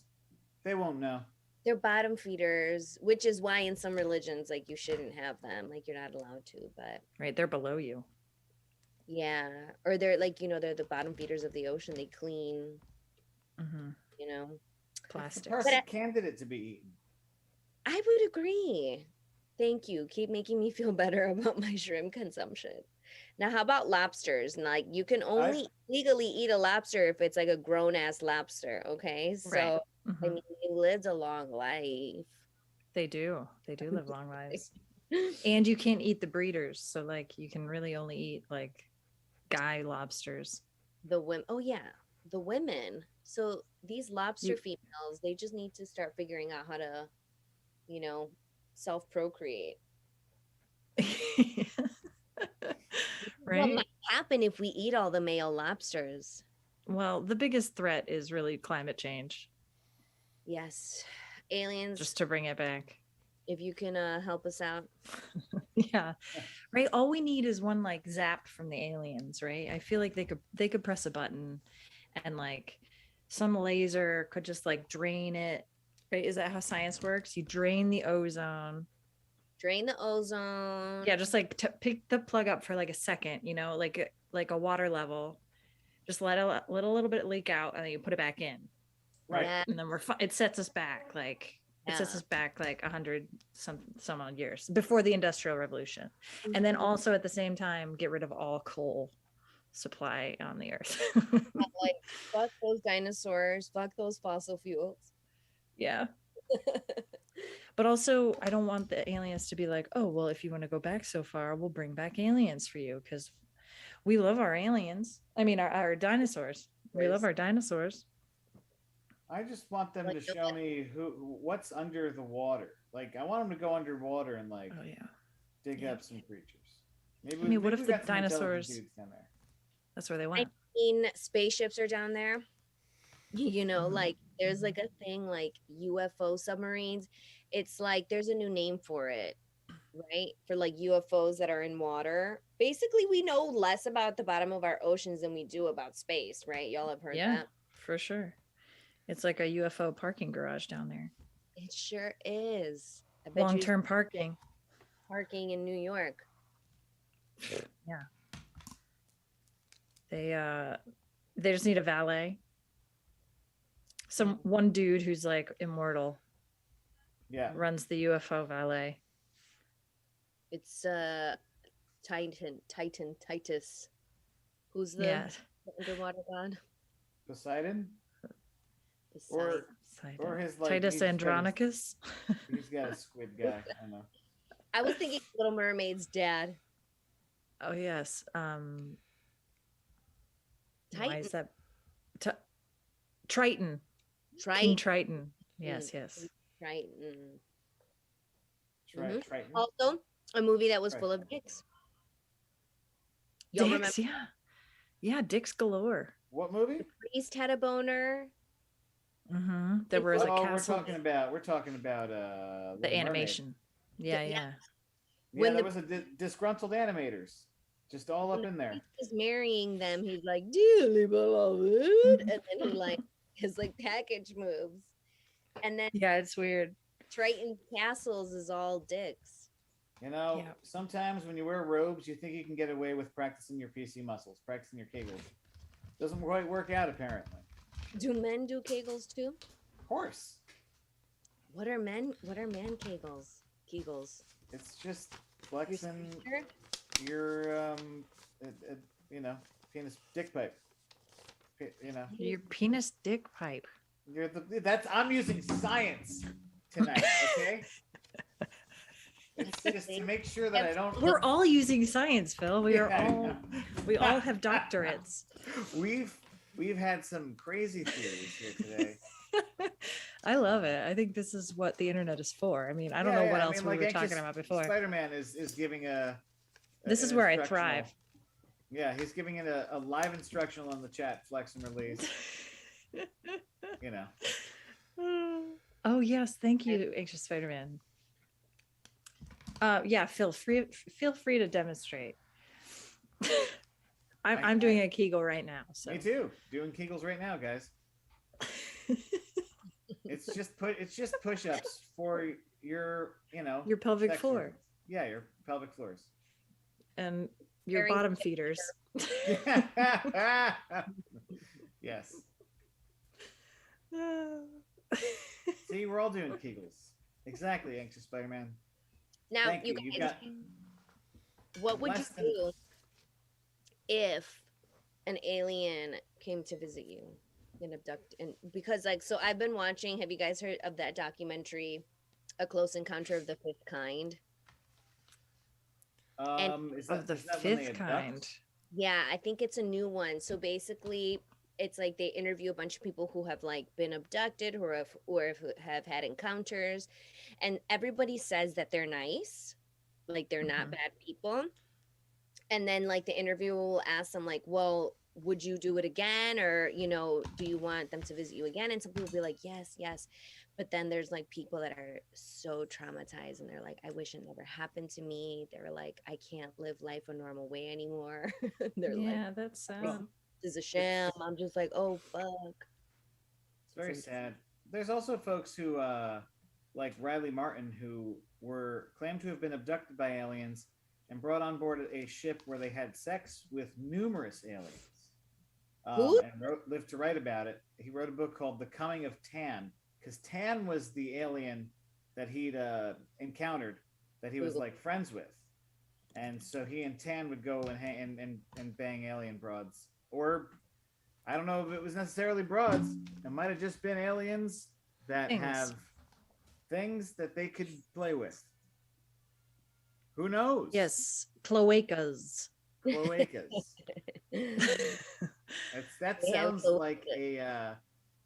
They won't know. they're bottom feeders, which is why in some religions like you shouldn't have them, like you're not allowed to. But Right, they're below you. yeah, or they're like they're the bottom feeders of the ocean. They clean, Hmm you know. Plastic. Perfect candidate to be eaten. I would agree. Thank you. Keep making me feel better about my shrimp consumption. Now, how about lobsters? And, like, you can only legally eat a lobster if it's like a grown ass lobster. Okay, so Right. I Mhm. mean, it lives a long life. They do live long lives. And you can't eat the breeders, so like you can really only eat like guy lobsters. The women. Oh yeah, the women. So these lobster females, they just need to start figuring out how to, self-procreate. What Right. might happen if we eat all the male lobsters? Well, the biggest threat is really climate change. Yes, aliens. Just to bring it back. If you can help us out. Yeah. Right. All we need is one like zap from the aliens, right? I feel like they could press a button and like some laser could just like drain it. Right? Is that how science works? You drain the ozone. Drain the ozone. Yeah, just like pick the plug up for like a second, like a water level. Just let a little bit leak out and then you put it back in. Right. Yeah. And then it sets us back like it sets us back like 100 some odd years before the Industrial Revolution. And then also at the same time get rid of all coal supply on the earth. Like fuck those dinosaurs, fuck those fossil fuels. Yeah. But also I don't want the aliens to be like, oh well, if you want to go back so far, we'll bring back aliens for you because we love our aliens. I mean our dinosaurs. We love our dinosaurs. I just want them to show me what's under the water. Like I want them to go underwater and like Oh yeah. dig up some creatures. Maybe. I mean, what maybe if we the got some intelligent dinosaurs- dudes down there. That's where they went. Spaceships are down there. Mhm. Like there's like a thing like UFO submarines. It's like there's a new name for it, right? For like UFOs that are in water. Basically, we know less about the bottom of our oceans than we do about space, right? Y'all have heard Yeah, that. for sure. It's like a UFO parking garage down there. It sure is. I bet you Long-term parking. parking in New York. They just need a valet. One dude who's like immortal Yeah. runs the UFO valet. It's Titus. Who's the Yeah. underwater god? Poseidon? Poseidon. Or his like Titus he's got his- Andronicus. He's got a squid guy. I don't know. I was thinking Little Mermaid's dad. Oh yes. Why is that? Triton. King Triton. Yes, yes. Triton. Triton. Also, a movie that was full of dicks. Y'all remember Dicks, yeah. Yeah, dicks galore. What movie? the priest had a boner? Mm-hmm. There was a castle. We're talking about The Little animation. Yeah, yeah. Mermaid. Yeah, When there the- was a disgruntled animators, just all up in there. He's marrying them. He's like, dearly beloved, and then he like his like package moves, and then Yeah, it's weird. Triton's castles is all dicks. You know, Yeah. sometimes when you wear robes, you think you can get away with practicing your PC muscles, practicing your kegels. Doesn't quite work out apparently. Do men do Kegels too? Of course. What are man Kegels? Kegels. It's just flexing Sure? your you know, penis dick pipe. You know. Your penis dick pipe. I'm using science tonight, okay? It's just to make sure that I don't. We're all using science, Phil. We are Yeah, I all know. we all have doctorates. We've had some crazy theories here today. I love it. I think this is what the internet is for. I mean, I don't know what else we were talking about before. Spider-Man is giving This is where I instructional- thrive. Yeah, he's giving it a live instructional on the chat, flex and release. You know. Oh yes, thank you, Anxious Spider-Man. Yeah, feel free to demonstrate. I'm doing a Kegel right now. So Me too. Doing Kegels right now, guys. It's just push-ups for your, you know, your pelvic section. floor Yeah, your pelvic floors. and your Very bottom feeders. Yes. See, we're all doing Kegels. Exactly, Anxious Spider-Man. Now, Thank you you. You guys, what would you less than- do if an alien came to visit you and abduct? And because, like, so I've been watching. Have you guys heard of that documentary, A Close Encounter of the Fifth Kind? Of the fifth kind. Yeah, I think it's a new one. So basically, it's like they interview a bunch of people who have like been abducted or have had encounters, and everybody says that they're nice, like they're not bad people. And then like the interviewer will ask them like, well, would you do it again, or do you want them to visit you again? And some people will be like, yes, yes. But then there's like people that are so traumatized and they're like, I wish it never happened to me. They're like, I can't live life a normal way anymore. They're like, That's sad. this is a sham. I'm just like, oh fuck. It's very sad. There's also folks who, like Riley Martin, who were claimed to have been abducted by aliens and brought on board a ship where they had sex with numerous aliens. Who? And lived to write about it. He wrote a book called The Coming of Tan, because Tan was the alien that he'd encountered, that he was like friends with, and so he and Tan would go and bang alien broads, or I don't know if it was necessarily broads. It might have just been aliens that have things that they could play with. Who knows? Yes, cloacas. Cloacas. That sounds like an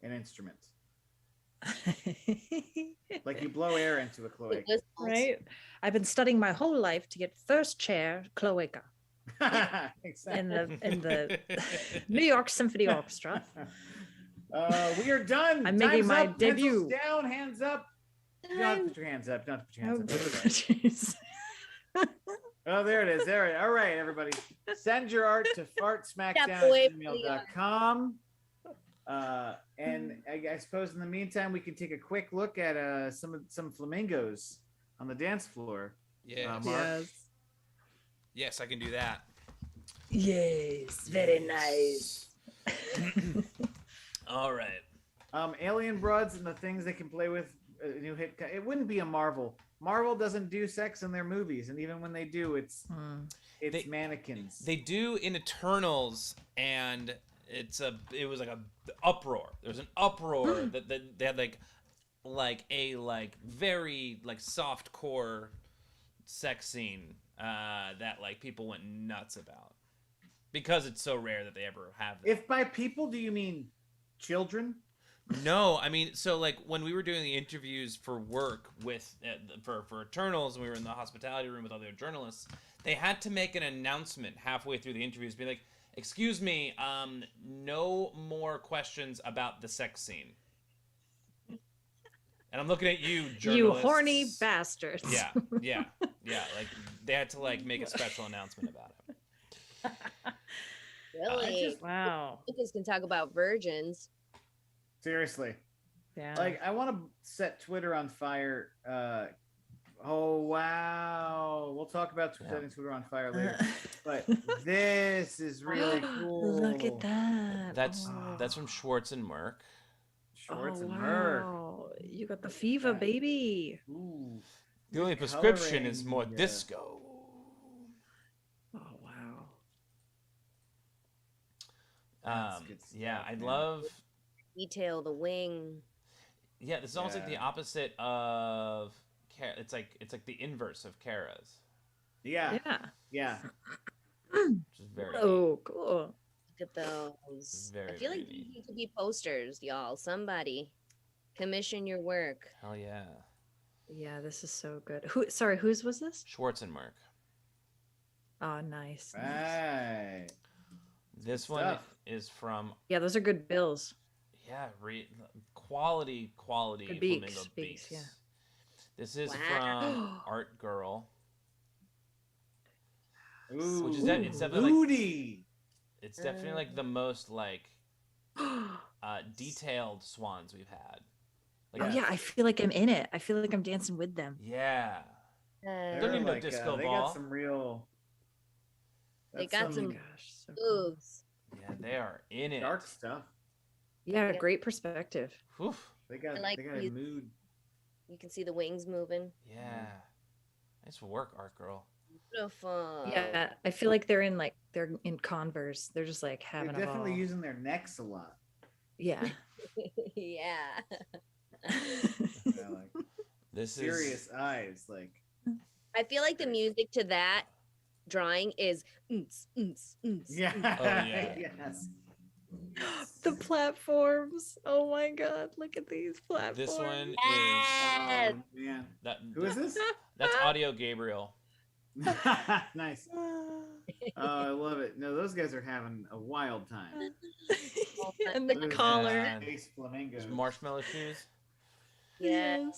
instrument. Like you blow air into a cloaca. Right? I've been studying my whole life to get first chair cloaca Exactly. in the New York Symphony Orchestra. We are done. I'm making Time's my up. Pencils debut. down, hands up. You don't have to put your hands up. You don't have to put your hands up. Oh, jeez. Oh, there it is. There it is. All right, everybody. Send your art to fartsmackdown@gmail.com. And I suppose in the meantime, we can take a quick look at some flamingos on the dance floor. Yeah. Mark. Yes, I can do that. Yes, very nice. All right. Alien broads and the things they can play with. New hit. It wouldn't be a Marvel. Marvel doesn't do sex in their movies, and even when they do, it's mannequins. They do in Eternals, and it was like a uproar. There was an uproar that they had like a very soft core sex scene that like people went nuts about because it's so rare that they ever have that. If by people do you mean children? No, I mean, so like when we were doing the interviews for work with for Eternals, and we were in the hospitality room with other journalists, they had to make an announcement halfway through the interviews, be like, "Excuse me, no more questions about the sex scene." And I'm looking at you, journalists. You horny bastards. Yeah. Like they had to make a special announcement about it. Really? Wow. Lucas can talk about virgins. Seriously. Yeah. Like, I want to set Twitter on fire Oh wow! We'll talk about Yeah. setting Twitter on fire later. But this is really cool. Look at that. That's Oh. that's from Schwartz and Merck. Schwartz Oh, and Merck. wow. You got the fever, Yeah. baby. Ooh. The only prescription is more Coloring, disco. Oh, wow. That's good Yeah, stuff, I man. love. Detail, the wing. Yeah, this is almost like the Yeah. opposite of. It's like the inverse of Kara's, Yeah. Yeah. Yeah. which is very. Oh, cool. Look at those. I Very, feel very like these neat. need to be posters, y'all. Somebody commission your work. Hell yeah, Yeah, this is so good. Sorry, whose was this? Schwartz and Merck. Oh, nice. nice. Right. This one Stuff. is from Yeah, those are good bills. quality The flamingo beaks, beaks. yeah. This is Wow. from Art Girl. Ooh. Which is that- it's definitely like- Moody. It's definitely like the most like detailed swans we've had. Like, Oh yeah, I feel like I'm in it. I feel like I'm dancing with them. yeah. They're Don't need no like, disco they ball. got some real. They that's got some Gosh, so cool. moves. Yeah, they are in it. dark stuff. Yeah, Yeah. great perspective. Whew. They got I like they got a these. mood. You can see the wings moving. Yeah. Nice work, Art Girl. Beautiful. Yeah, I feel like they're in Converse. They're just like They're having a definitely ball. using their necks a lot. Yeah. Yeah. Yeah, like This serious eyes. Like I feel like the music to that drawing is yeah. Oh, yeah. Yes. The platforms. Oh my god, look at these is platforms. this one is Yes. Oh man. that Who is this? that's Audio Gabriel. Nice. Oh, I love it. No, those guys are having a wild time. And the Those collar. Space flamingos. There's marshmallow shoes. Yes.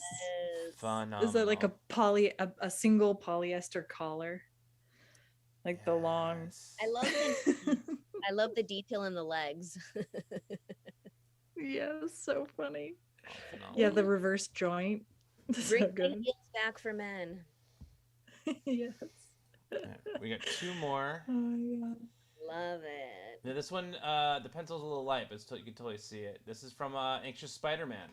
Phenomenal. Is that like a single polyester collar? Like the long. Yes. I love the detail in the legs. Yeah, so funny. Oh, phenomenal. Yeah, the reverse joint. Bring So the good. heels back for men. Yes. Yeah, we got two more. Oh my god. Love it. Now, this one, the pencil's a little light, but you can totally see it. This is from Anxious Spider-Man.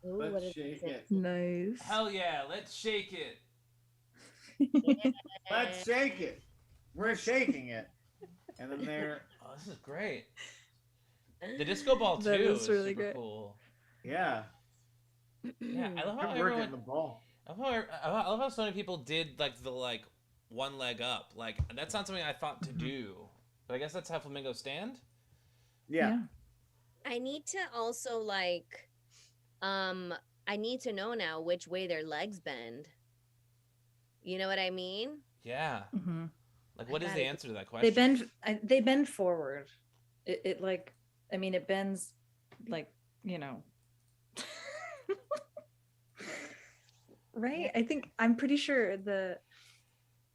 Ooh, what Let's is shake this? it. Nice. Hell yeah, let's shake it. Let's shake it. We're shaking it. And then they're Oh, this is great. The disco ball too That is is really super great. cool. yeah. Yeah, I love how Good work everyone. at the ball. I love how so many people did like the one leg up. Like that's not something I thought to do, but I guess that's how flamingos stand. Yeah. I need to also I need to know now which way their legs bend. You know what I mean? Yeah. hmm Like, what is got the it. answer to that question? They bend forward. It like, I mean, it bends like, right? I'm pretty sure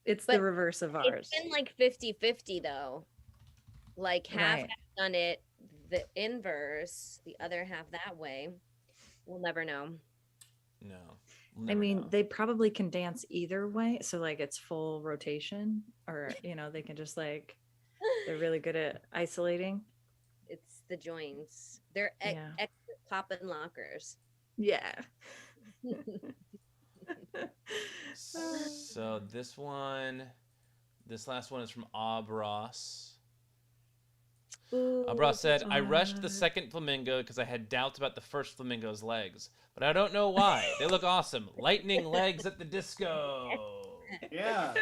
it's But the reverse of ours. It's been like 50-50 though. Like half Right. have done it the inverse, the other half that way. We'll never know. No. I We'll never mean, know. they probably can dance either way. So like it's full rotation or, they can just like, they're really good at isolating. It's the joints. They're Yeah. expert pop and lockers. Yeah. So this last one is from Abros. Abros said, I rushed the second flamingo because I had doubts about the first flamingo's legs, but I don't know why. They look awesome. Lightning legs at the disco. Yeah.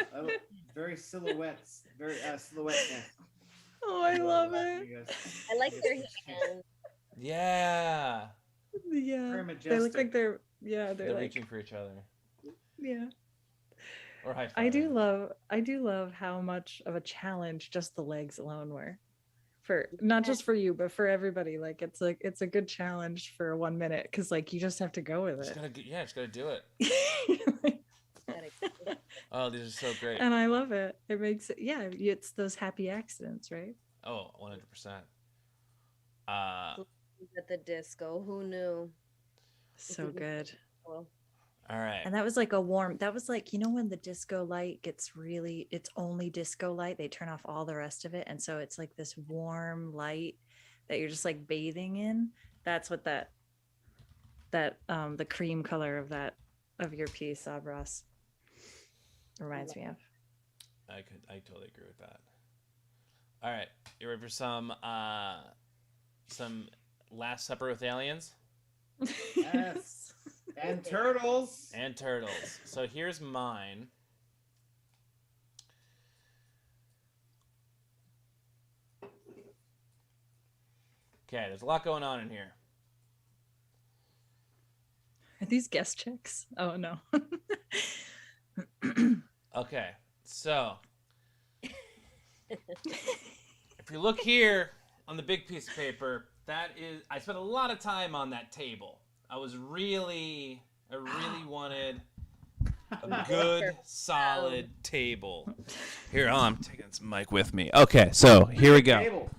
Very silhouettes. Very silhouette. Oh, I love it. I like their hands. Yeah. Yeah. Very They look majestic. like they're They're like, reaching for each other. yeah. Or high five. I do love how much of a challenge just the legs alone were. For not just for you, but for everybody. Like it's a good challenge for 1 minute because like you just have to go with Just gotta do it. it. Oh, these are so great. And I love it. It makes it, yeah, it's those happy accidents, right? Oh, 100%. At the disco. Who knew? So good. Cool. All right. And that was like a warm, that was like, you know, when the disco light gets really, it's only disco light, they turn off all the rest of it. And so it's like this warm light that you're just like bathing in. That's what the cream color of your piece, Abras, reminds me of. I totally agree with that. All right, you ready for some Last Supper with aliens? Yes. And turtles. And turtles. So here's mine. Okay, there's a lot going on in here. Are these guest checks? Oh no. Okay, so if you look here on the big piece of paper, I spent a lot of time on that table. I really wanted a good, solid table. Here, I'm taking this mic with me. Okay, so here we go. Table.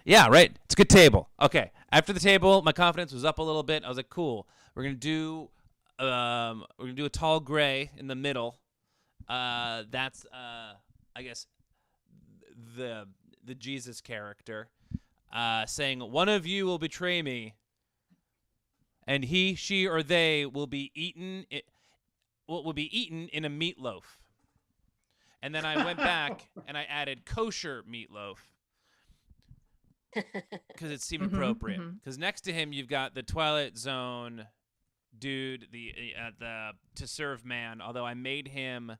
Yeah, right. It's a good table. Okay, after the table, my confidence was up a little bit. I was like, cool. We're gonna do a tall gray in the middle. That's I guess the Jesus character saying, "One of you will betray me, and he, she, or they will be eaten. Will be eaten in a meatloaf." And then I went back and I added kosher meatloaf because it seemed appropriate. Because next to him, you've got the Twilight Zone dude, the to serve man. Although I made him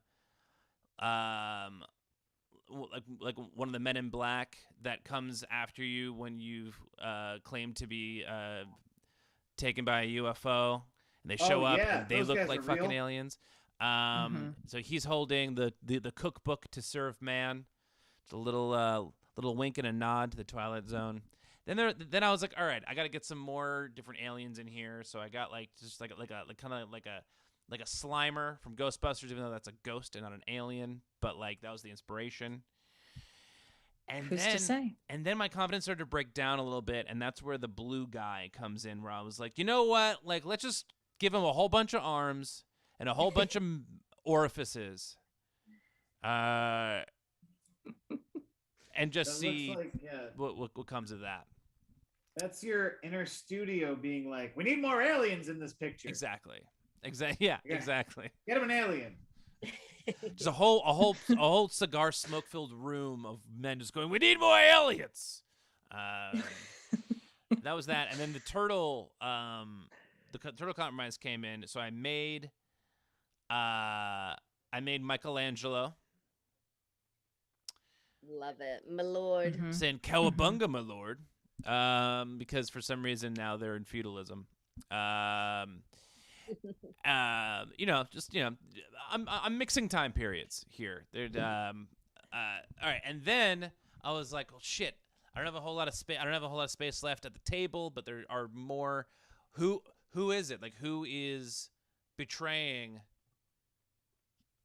like one of the Men in Black that comes after you when you've claimed to be taken by a UFO, and they show up and they look like fucking aliens. So he's holding the cookbook to serve man. It's a little wink and a nod to the Twilight Zone. Then I was like, all right, I got to get some more different aliens in here. So I got like a Slimer from Ghostbusters, even though that's a ghost and not an alien, but like that was the inspiration. And Who's to say? And then my confidence started to break down a little bit, and that's where the blue guy comes in, where I was like, you know what? Like, let's just give him a whole bunch of arms and a whole bunch of orifices, and just see what comes of that. That's your inner studio being like, we need more aliens in this picture. Exactly. Yeah, exactly. Get him an alien. Just a whole cigar smoke filled room of men just going, we need more aliens. That was that, and then the turtle compromise came in. So I made Michelangelo. Love it, my lord. Saying cowabunga, my lord, because for some reason now they're in feudalism. I'm mixing time periods here. All right, and then I was like, "Well, shit, I don't have a whole lot of space. I don't have a whole lot of space left at the table, but there are more. Who is it? Like, who is betraying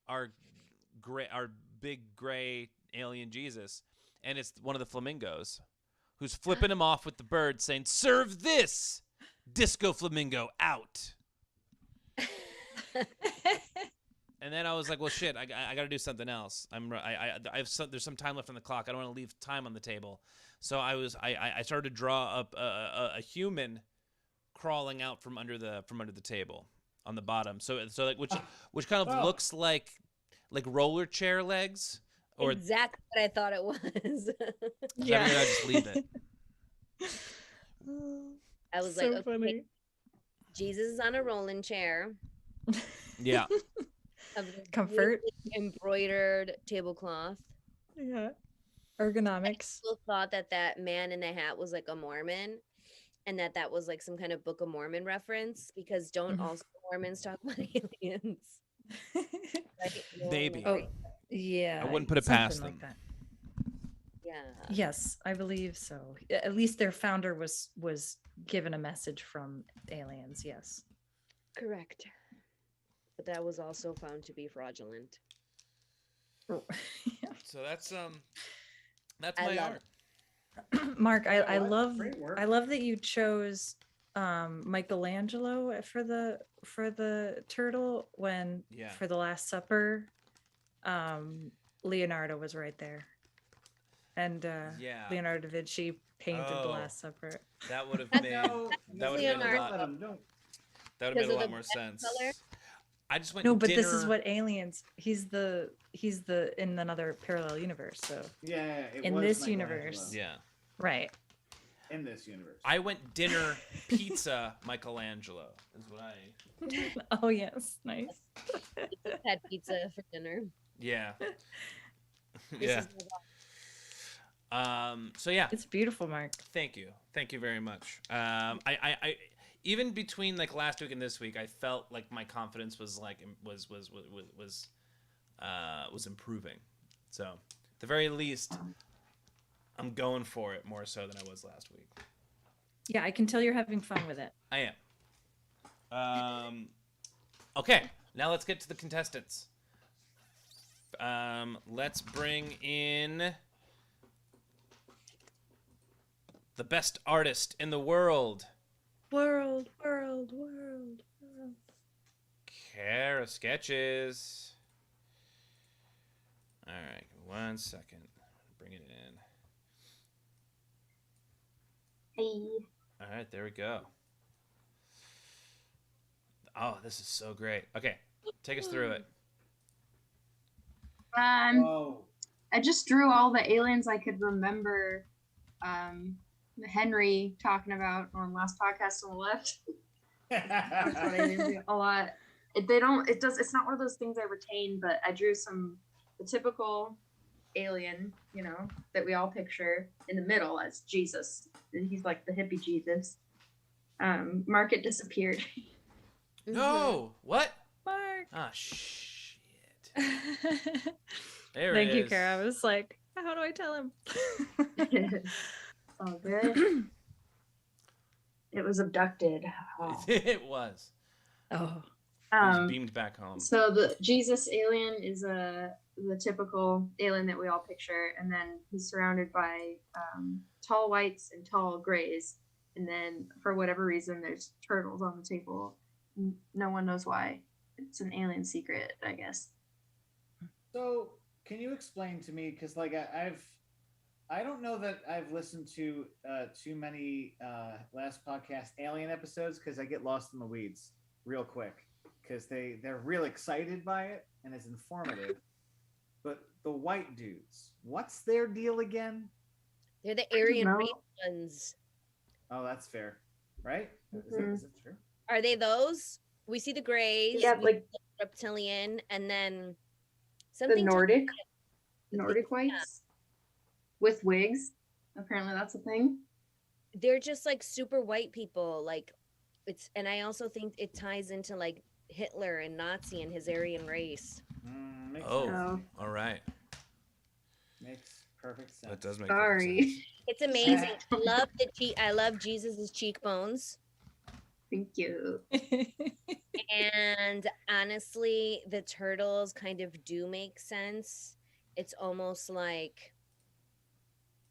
our big gray alien Jesus?" And it's one of the flamingos, who's flipping him off with the bird, saying, "Serve this, disco flamingo out." And then I was like, well, shit, I got to do something else. There's some time left on the clock. I don't want to leave time on the table. So I started to draw up a human crawling out from under the table on the bottom. So like which kind of looks like roller chair legs. Or exactly what I thought it was. Yeah. I just leave it. I was so like, okay, funny. Jesus is on a rolling chair. Yeah. Comfort. Embroidered tablecloth. Yeah. Ergonomics. People thought that man in the hat was like a Mormon, and that was like some kind of Book of Mormon reference, because don't also Mormons talk about aliens? Right? Maybe. Oh, yeah. I wouldn't put it past them. Like that. Yeah. Yes, I believe so. At least their founder was given a message from aliens. Yes. Correct. But that was also found to be fraudulent. Oh, yeah. So that's my art. Mark, I love that you chose Michelangelo for the turtle when Yeah. for the Last Supper, Leonardo was right there, and Yeah. Leonardo da Vinci painted the Oh. Last Supper. That would have That's- made No, that would have made a Leonardo. lot. Let 'em, don't. That would have Because made a of lot the more black sense. color? I just went No, but dinner. this is what aliens. He's the in another parallel universe. So Yeah, it In was this Michelangelo universe. Yeah. right. In this universe. I went dinner pizza Michelangelo is what I. Oh yes, nice. Had pizza for dinner. Yeah. This Yeah. is my So yeah. It's beautiful, Mark. Thank you very much. I even between like last week and this week, I felt like my confidence was like was improving. So at the very least, I'm going for it more so than I was last week. Yeah, I can tell you're having fun with it. I am. Okay, now let's get to the contestants. Let's bring in the best artist in the world. World. Kara Sketches. All right, 1 second. Bring it in. Hey. All right, there we go. Oh, this is so great. Okay, take us through it. Whoa. I just drew all the aliens I could remember. Henry talking about on last podcast on the left. That's what I do a lot. It's not one of those things I retain, but I drew the typical alien, that we all picture in the middle as Jesus. He's like the hippie Jesus. Market disappeared. No, what? Mark. Ah, shit. There Thank it you, is. Kara. I was like, how do I tell him? Oh, good. It was abducted. Oh. It was. Oh. It was beamed back home. So the Jesus alien is the typical alien that we all picture, and then he's surrounded by tall whites and tall grays, and then for whatever reason there's turtles on the table. No one knows why. It's an alien secret, I guess. So, can you explain to me? Because like I don't know that I've listened to too many last podcast alien episodes because I get lost in the weeds real quick because they're real excited by it and it's informative. But the white dudes, what's their deal again? They're the I don't Aryan know. race ones. Oh, that's fair, right? Is it true? Are they those? We see the grays. Yeah, we like see the reptilian, and then the something. Nordic whites with wigs. Apparently, that's a thing. They're just like super white people. Like and I also think it ties into like Hitler and Nazi and his Aryan race. Makes Oh, sense. Oh. all right. Makes perfect sense. That does make Sorry. perfect sense. It's amazing. I love Jesus's cheekbones. Thank you. And honestly, the turtles kind of do make sense. It's almost like,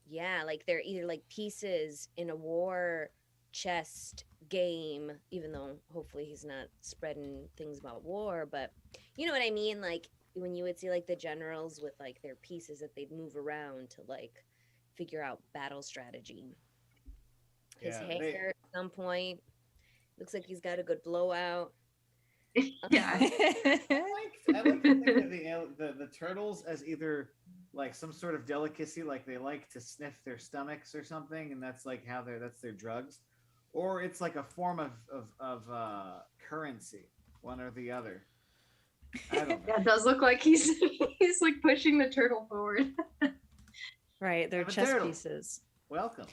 yeah, like they're either like pieces in a war chest game, even though hopefully he's not spreading things about war, but you know what I mean? Like when you would see like the generals with like their pieces that they'd move around to like figure out battle strategy. His Yeah, hair at some point looks like he's got a good blowout. Yeah. I like to think of the turtles as either like some sort of delicacy, like they like to sniff their stomachs or something, and that's like that's their drugs, or it's like a form of currency, one or the other. I don't know. Yeah, it does look like he's like pushing the turtle forward. Right, they're I'm a chess turtle. pieces. Welcome.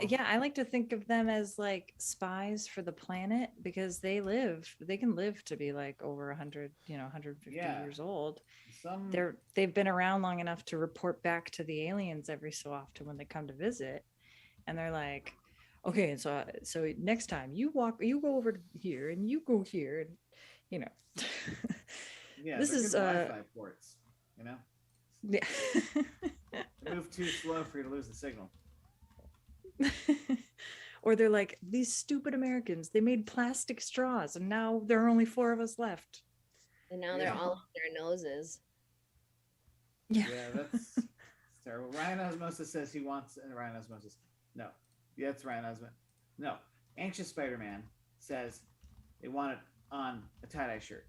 Yeah, I like to think of them as like spies for the planet because they can live to be like over 100, 150 Yeah. years old. Some They've been around long enough to report back to the aliens every so often when they come to visit, and they're like, okay, so next time you go over here and you go here, and yeah, this they're is, good Wi-Fi ports, yeah. They move too slow for you to lose the signal. Or they're like, these stupid Americans, they made plastic straws and now there are only 4 of us left. And now they're all on their noses. Yeah. Yeah, that's terrible. Ryan Osmosis says he wants Ryan Osmosis. No. Yeah, it's Ryan Osmosis. No. Anxious Spider-Man says they want it on a tie-dye shirt.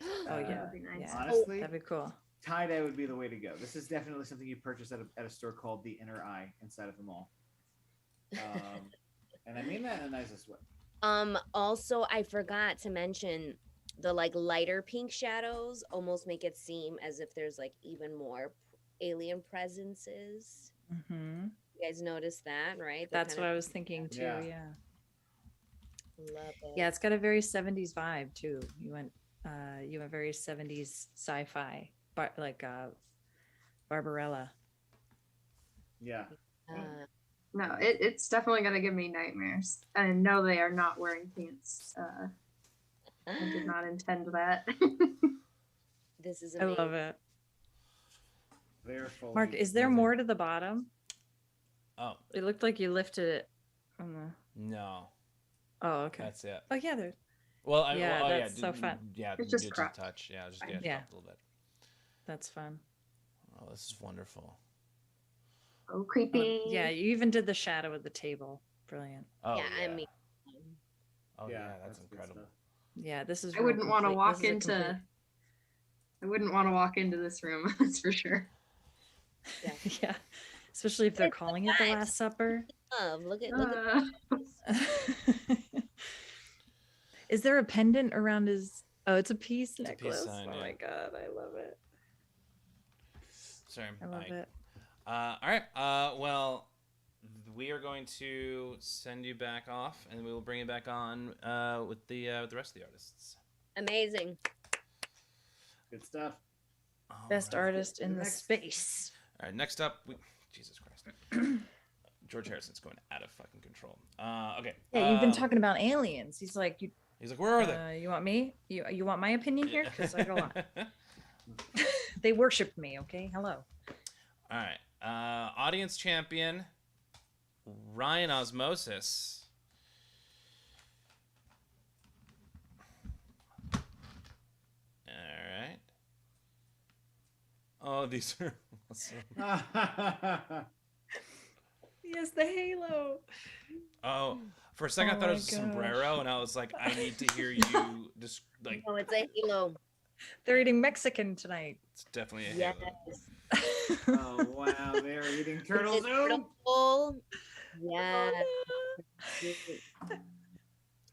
Oh yeah. That'd be nice. Yeah. Honestly, That'd be cool. tie-dye would be the way to go. This is definitely something you purchase at a store called The Inner Eye inside of the mall. And I mean that in the nicest way. Also, I forgot to mention the like lighter pink shadows almost make it seem as if there's like even more alien presences. Mm-hmm. You guys noticed that, right? They're That's kind what I was thinking too. Yeah. Yeah. love it. Yeah, it's got a very 70s vibe too. You went very 70s sci-fi, but like Barbarella. Yeah. Uh, No, it's definitely gonna give me nightmares. And no, they are not wearing pants. I did not intend that. this is I amazing. love it. They're fully Mark, is there clothing. more to the bottom? Oh It looked like you lifted it on the no, Oh, okay. that's it. Oh yeah, there. Well, Yeah, oh, that's so d- fun. Yeah, It's just a cropped. touch. Yeah, just Fine. yeah, Yeah. cropped a little bit. That's fun. Oh, this is wonderful. Oh, creepy. Yeah, you even did the shadow of the table. Brilliant. Oh yeah, yeah. I mean, Oh yeah, that's good incredible. stuff. Yeah, this is. I wouldn't want to walk this is a into. complete- I wouldn't want to walk into this room. That's for sure. Yeah, especially if they're It's calling it the Last Supper. love. Look at Is there a pendant around his? Oh, it's a peace a peace necklace. sign, Oh yeah. my god, I love it. Sorry, I love it. All right. Well, we are going to send you back off, and we will bring you back on with the rest of the artists. amazing. Good stuff. Best All right. artist in the Next. space. All right. Next up, Jesus Christ. George Harrison's going out of fucking control. Okay. Yeah, you've been talking about aliens. He's like, you. He's like, where are they? You want me? You want my opinion here? Because I go on. They worshipped me. Okay. Hello. All right. Audience champion, Ryan Osmosis. All right. Oh, these are awesome. Yes, the halo. Oh, for a second I Oh thought it my was a gosh. sombrero, and I was like, I need to hear you just like Oh, it's a halo. They're eating Mexican tonight. it's definitely a Yes. halo. Oh wow, they're eating turtle Is it turtle soup. bowl? Yeah.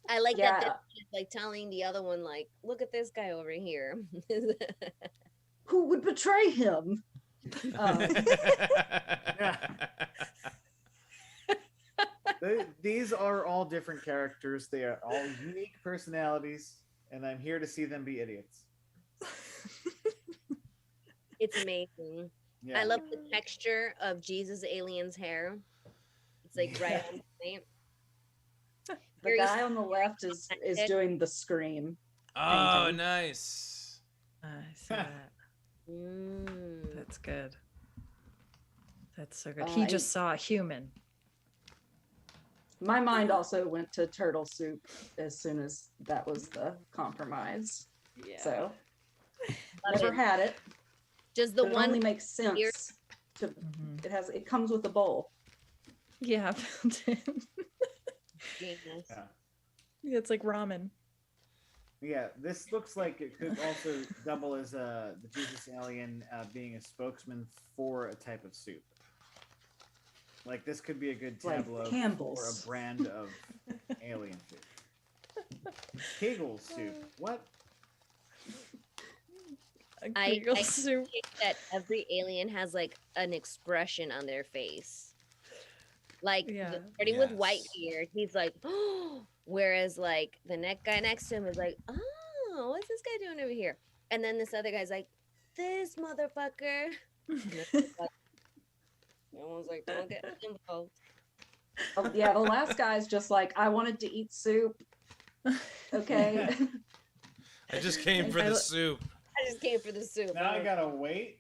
I like that. Yeah. She's like telling the other one, like, look at this guy over here. Who would betray him? These are all different characters. They are all unique personalities, and I'm here to see them be idiots. It's amazing. Yeah. I love the texture of Jesus Alien's hair. It's like right on point. The Very guy on the left is doing the scream. Oh, Painting. nice. I see that. Mm. That's good. That's so good. Uh, He just saw a human. My mind also went to turtle soup as soon as that was the compromise. Yeah. So Love never it. had it. Does the But it one only makes sense. here- To, Mhm. it comes with a bowl. Yeah. Genius. Yeah. Yeah, it's like ramen. Yeah, this looks like it could also double as the Jesus alien being a spokesman for a type of soup. Like this could be a good Like tableau for Campbell's. a brand of alien food. Kegel soup. What? A I Kegel think soup. that every alien has like an expression on their face. Like Yeah. starting with Yes. Whitebeard, he's like, oh, whereas like the neck guy next to him is like, oh, what's this guy doing over here? And then this other guy's like, this motherfucker. And then it's like- Everyone's like, don't get involved. Oh, yeah, the last guy's just like, I wanted to eat soup. Okay. I just came for I the lo- soup. I just came for the soup. Now I gotta wait.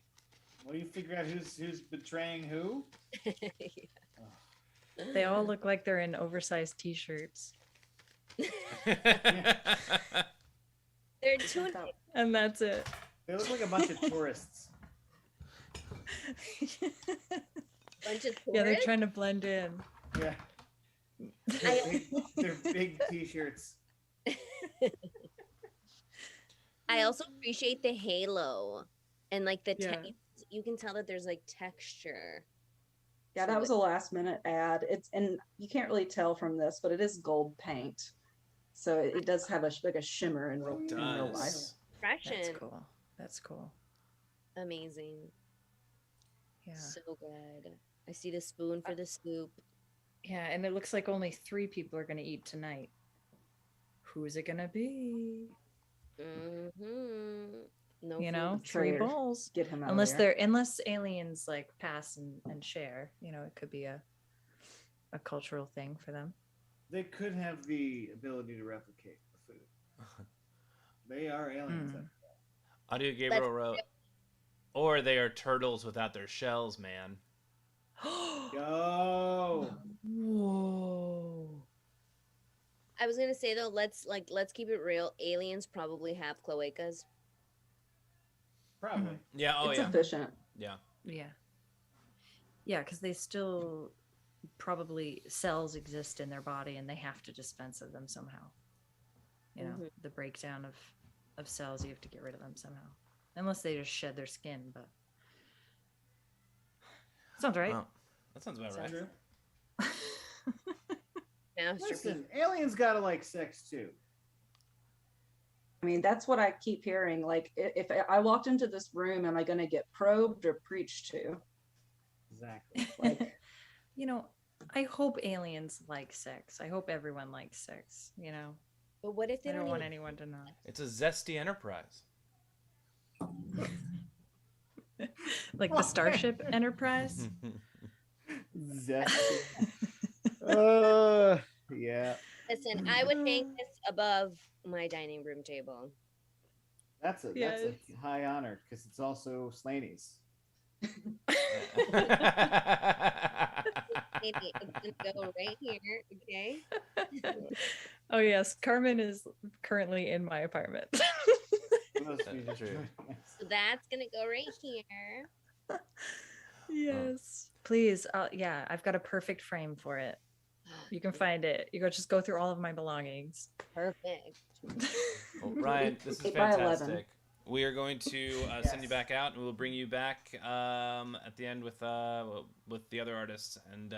Will you figure out who's betraying who? They all look like they're in oversized t-shirts. They're too. And that's it. They look like a bunch of tourists. Bunch of Yeah, they're tourists? trying to blend in. Yeah. They're big t-shirts. I also appreciate the halo and like the Yeah. you can tell that there's like texture. Yeah, that was a last minute ad. And you can't really tell from this, but it is gold paint. So it does have like a shimmer in real life. Does. Impression. That's cool. That's cool. Amazing. Yeah. So good. I see the spoon for the scoop. Yeah, and it looks like only 3 people are going to eat tonight. Who's it going to be? No, You know, food. 3 Traitor. bowls. Get him out Unless of there. unless aliens like pass and share, you know, it could be a cultural thing for them. They could have the ability to replicate the food. They are aliens. Hmm. Audio Gabriel wrote, or they are turtles without their shells, man. Go. Whoa. I was gonna say though, let's keep it real. Aliens probably have cloacas. Probably. Yeah, oh It's yeah. efficient. Yeah. Yeah. Yeah, because they still probably cells exist in their body and they have to dispense of them somehow. You know, Mhm. the breakdown of cells, you have to get rid of them somehow. Unless they just shed their skin, but sounds right. Oh, that sounds about right. True. Masterpiece. Listen, aliens gotta like sex too. I mean, that's what I keep hearing. Like, if I walked into this room, am I going to get probed or preached to? Exactly. Like, You know, I hope aliens like sex. I hope everyone likes sex, you know. But what if they I don't don't want even- anyone to not. It's a zesty enterprise. Like the Starship Enterprise. Zesty. Yeah. Listen, I would hang this above my dining room table. That's a high honor because it's also Slaney's. Maybe it's gonna go right here, okay? Oh yes, Carmen is currently in my apartment. That's true. So that's gonna go right here. Yes. Please. Yeah, I've got a perfect frame for it. You can find it. You just go through all of my belongings. Perfect. Well, Ryan, this is 8 by 11. fantastic. We are going to send you back out, and we'll bring you back at the end with the other artists, and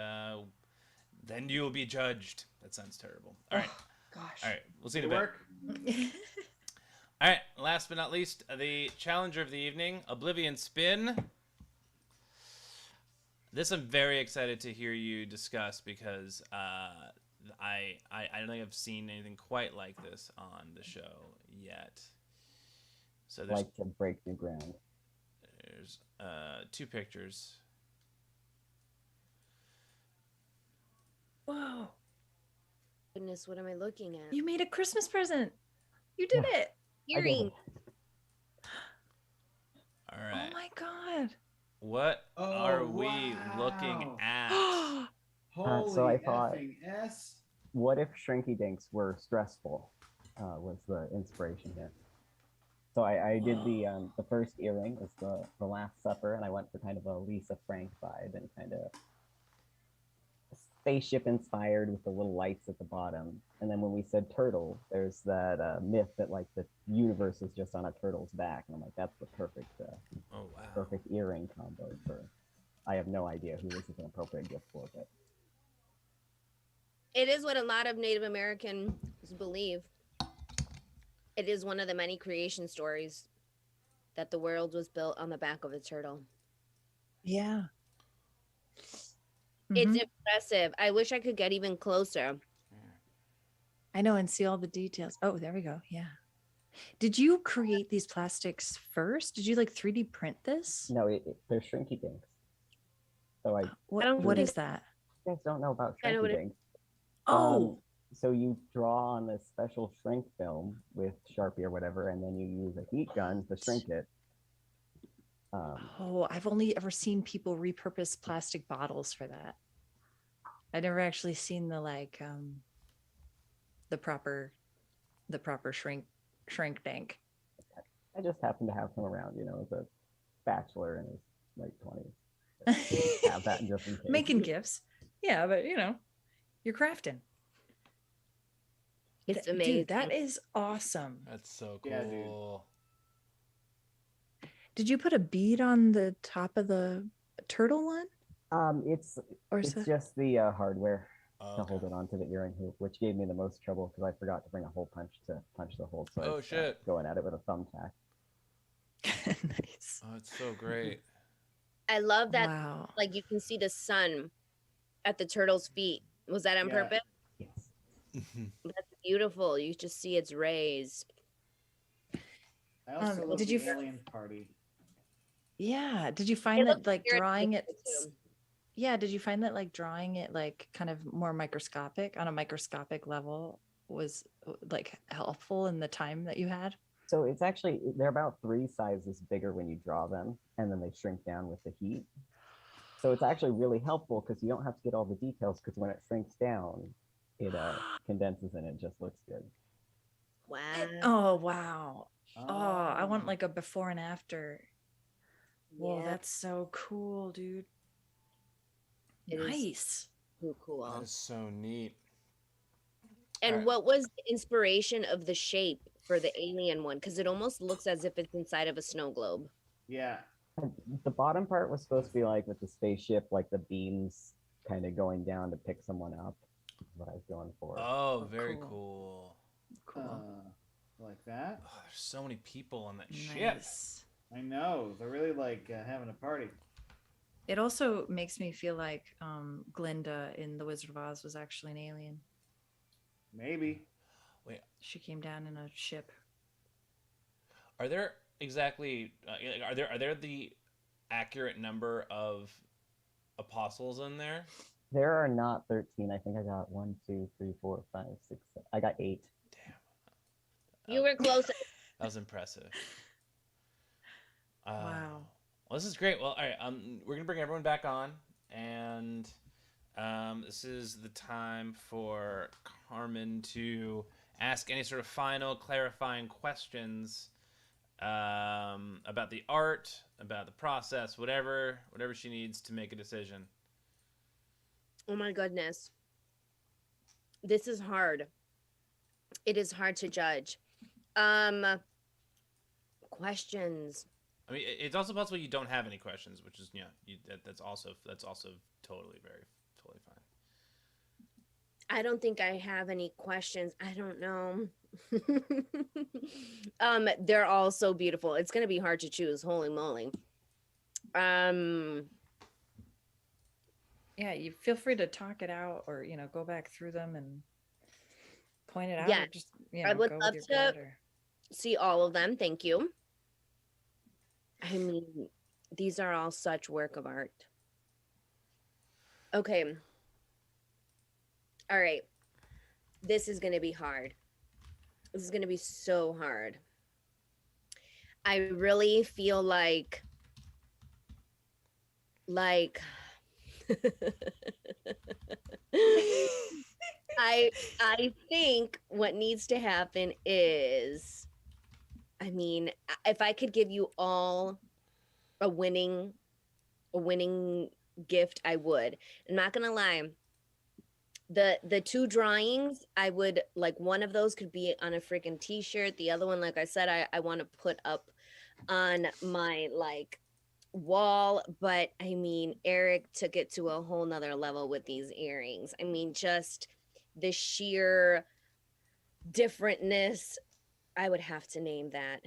then you will be judged. That sounds terrible. All right. gosh. All right. We'll see you in a bit. Work. All right. Last but not least, the challenger of the evening, Oblivion Spin. This I'm very excited to hear you discuss because I don't think I've seen anything quite like this on the show yet. So there's Like to break new ground. there's 2 pictures. Whoa. Goodness, what am I looking at? You made a Christmas present. You did it. I did Earring. it. All right. Oh my god. What Oh, are we wow. looking at? Holy so I thought- effing S. What if Shrinky Dinks were stressful? Was the inspiration here. So I did the first earring was the Last Supper, and I went for kind of a Lisa Frank vibe and kind of spaceship inspired with the little lights at the bottom. And then when we said turtle, there's that myth that like the universe is just on a turtle's back, and I'm like, that's the perfect Oh wow. perfect earring combo for. I have no idea who this is an appropriate gift for, but It is what a lot of Native Americans believe. It is one of the many creation stories that the world was built on the back of a turtle. Yeah. It's Mhm. impressive. I wish I could get even closer. I know, and see all the details. Oh, there we go. Yeah. Did you create these plastics first? Did you like 3D print this? no, they're Shrinky Dinks. So What, don't what think- is that? you guys don't know about I know Shrinky what it- Dinks. Oh, So you draw on this special shrink film with Sharpie or whatever, and then you use a heat gun to shrink it. oh, I've only ever seen people repurpose plastic bottles for that. I never actually seen the the proper shrink tank. I just happened to have him around, as a bachelor in his late 20s. Have that just in case. Making gifts. Yeah, but you're crafting. It's amazing. Dude, that is awesome. That's so cool. Yeah, dude. Did you put a bead on the top of the turtle one? It's Or is that... just the hardware to Okay. hold it onto the earring hoop, which gave me the most trouble because I forgot to bring a hole punch to punch the hole. So I Oh, was, shit. going at it with a thumbtack. Nice. Oh, it's so great. I love that. Wow. Like you can see the sun at the turtle's feet. Was that on Yeah. purpose? Yes. That's beautiful. You just see its rays. I also love did the you alien party. Yeah. Did you It find that looks like very drawing it? beautiful, too. Yeah. Did you find that like drawing it like kind of more microscopic on a microscopic level was like helpful in the time that you had? So it's actually, they're about 3 sizes bigger when you draw them, and then they shrink down with the heat. So it's actually really helpful because you don't have to get all the details, because when it shrinks down, it condenses and it just looks good. Wow. Oh, wow. Oh, I want like a before and after. Whoa, Yeah, that's so cool, dude. It is Nice. so cool. That is so neat. And Alright. what was the inspiration of the shape for the alien one? Because it almost looks as if it's inside of a snow globe. Yeah. And the bottom part was supposed to be like with the spaceship, like the beams kind of going down to pick someone up. Is what I was going for. Oh, Oh, very cool. cool. Cool. Like that. Oh, there's so many people on that ship. Nice. I know. They're really like having a party. It also makes me feel like Glinda in The Wizard of Oz was actually an alien. Maybe. She came down in a ship. Are there exactly? Are there the accurate number of apostles in there? There are not 13. I think I got 1, 2, 3, 4, 5, 6, 7. I got 8. Damn. You were close. That was impressive. Wow. Well, this is great. Well, all right. We're gonna bring everyone back on, and this is the time for Carmen to ask any sort of final clarifying questions about the art, about the process, whatever she needs to make a decision. Oh my goodness. This is hard. It is hard to judge. Questions. I mean, it's also possible you don't have any questions, which is that's also totally fine. I don't think I have any questions. I don't know. They're all so beautiful. It's gonna be hard to choose. Holy moly. Yeah, you feel free to talk it out or, go back through them and point it out. Yeah, Or just, I would go with love your to- gut or... See all of them. Thank you. I mean, these are all such work of art. Okay. All right. This is going to be hard. This is going to be so hard. I really feel like I think what needs to happen is, I mean, if I could give you all a winning gift, I would. I'm not gonna lie. The 2 drawings, I would like, one of those could be on a freaking t-shirt. The other one, like I said, I want to put up on my like wall. But I mean, Eric took it to a whole nother level with these earrings. I mean, just the sheer differentness. I would have to name that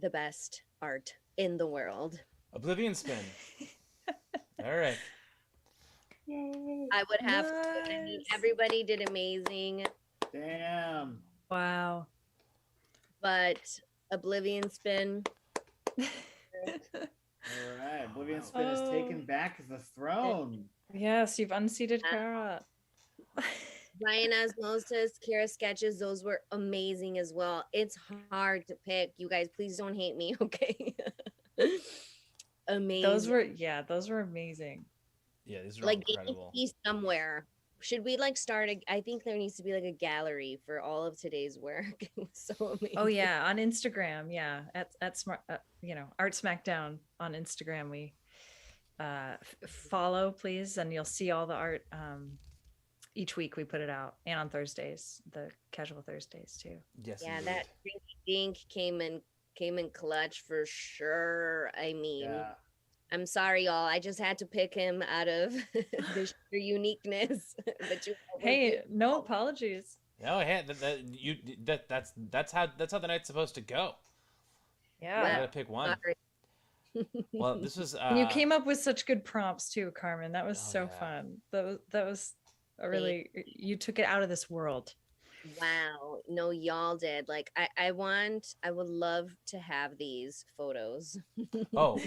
the best art in the world. Oblivion spin. All right. Yay. I would have to. I mean, Nice. everybody did amazing, Damn. Wow. but Oblivion spin. All right. Oblivion Spin is taken back the throne. Yes, you've unseated Kara. Ryan Osmosis, Kara sketches, those were amazing as well. It's hard to pick. You guys, please don't hate me, okay? Amazing. Those were amazing. Yeah, these are all like, they need incredible. to be somewhere. Should we like start I think there needs to be like a gallery for all of today's work. It was so amazing. Oh yeah, on Instagram, yeah, at smart, Art Smackdown on Instagram. We follow, please, and you'll see all the art. Each week we put it out, and on Thursdays, the casual Thursdays too. Yes. Yeah, indeed. that Dink came in clutch for sure. I mean, Yeah. I'm sorry, y'all. I just had to pick him out of the sheer uniqueness that you. Hey, no apologies. Oh, hey, that's how the night's supposed to go. Yeah. You gotta pick one. Sorry. Well, this was. And you came up with such good prompts too, Carmen. That was Oh, so yeah. fun. That was a really, you took it out of this world. Wow. No, y'all did. Like I would love to have these photos. Oh,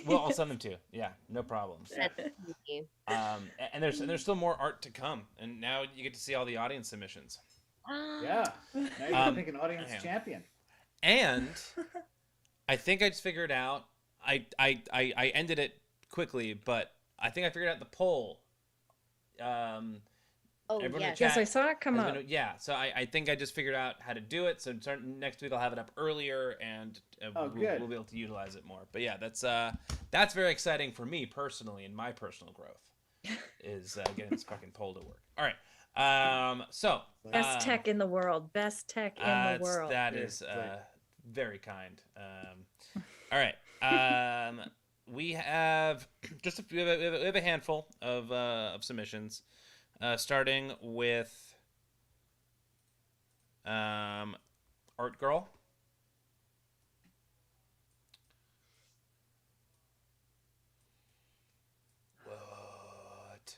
well, I'll send them to you. Yeah, no problems. That's me. And there's still more art to come, and now you get to see all the audience submissions. Yeah. Now you can pick an audience yeah. champion. And I think I just figured out. I ended it quickly, but I think I figured out the poll. Oh Everyone in yes. chat Yes, I saw it come has up. been- yeah, so I think I just figured out how to do it. So next week I'll have it up earlier, and good. we'll be able to utilize it more. But yeah, that's very exciting for me personally in my personal growth, is getting this fucking poll to work. All right, so Best tech in the world. Best tech in the world. that Yeah, is great. very kind. All right, we have we have a handful of submissions. Starting with Art Girl. What?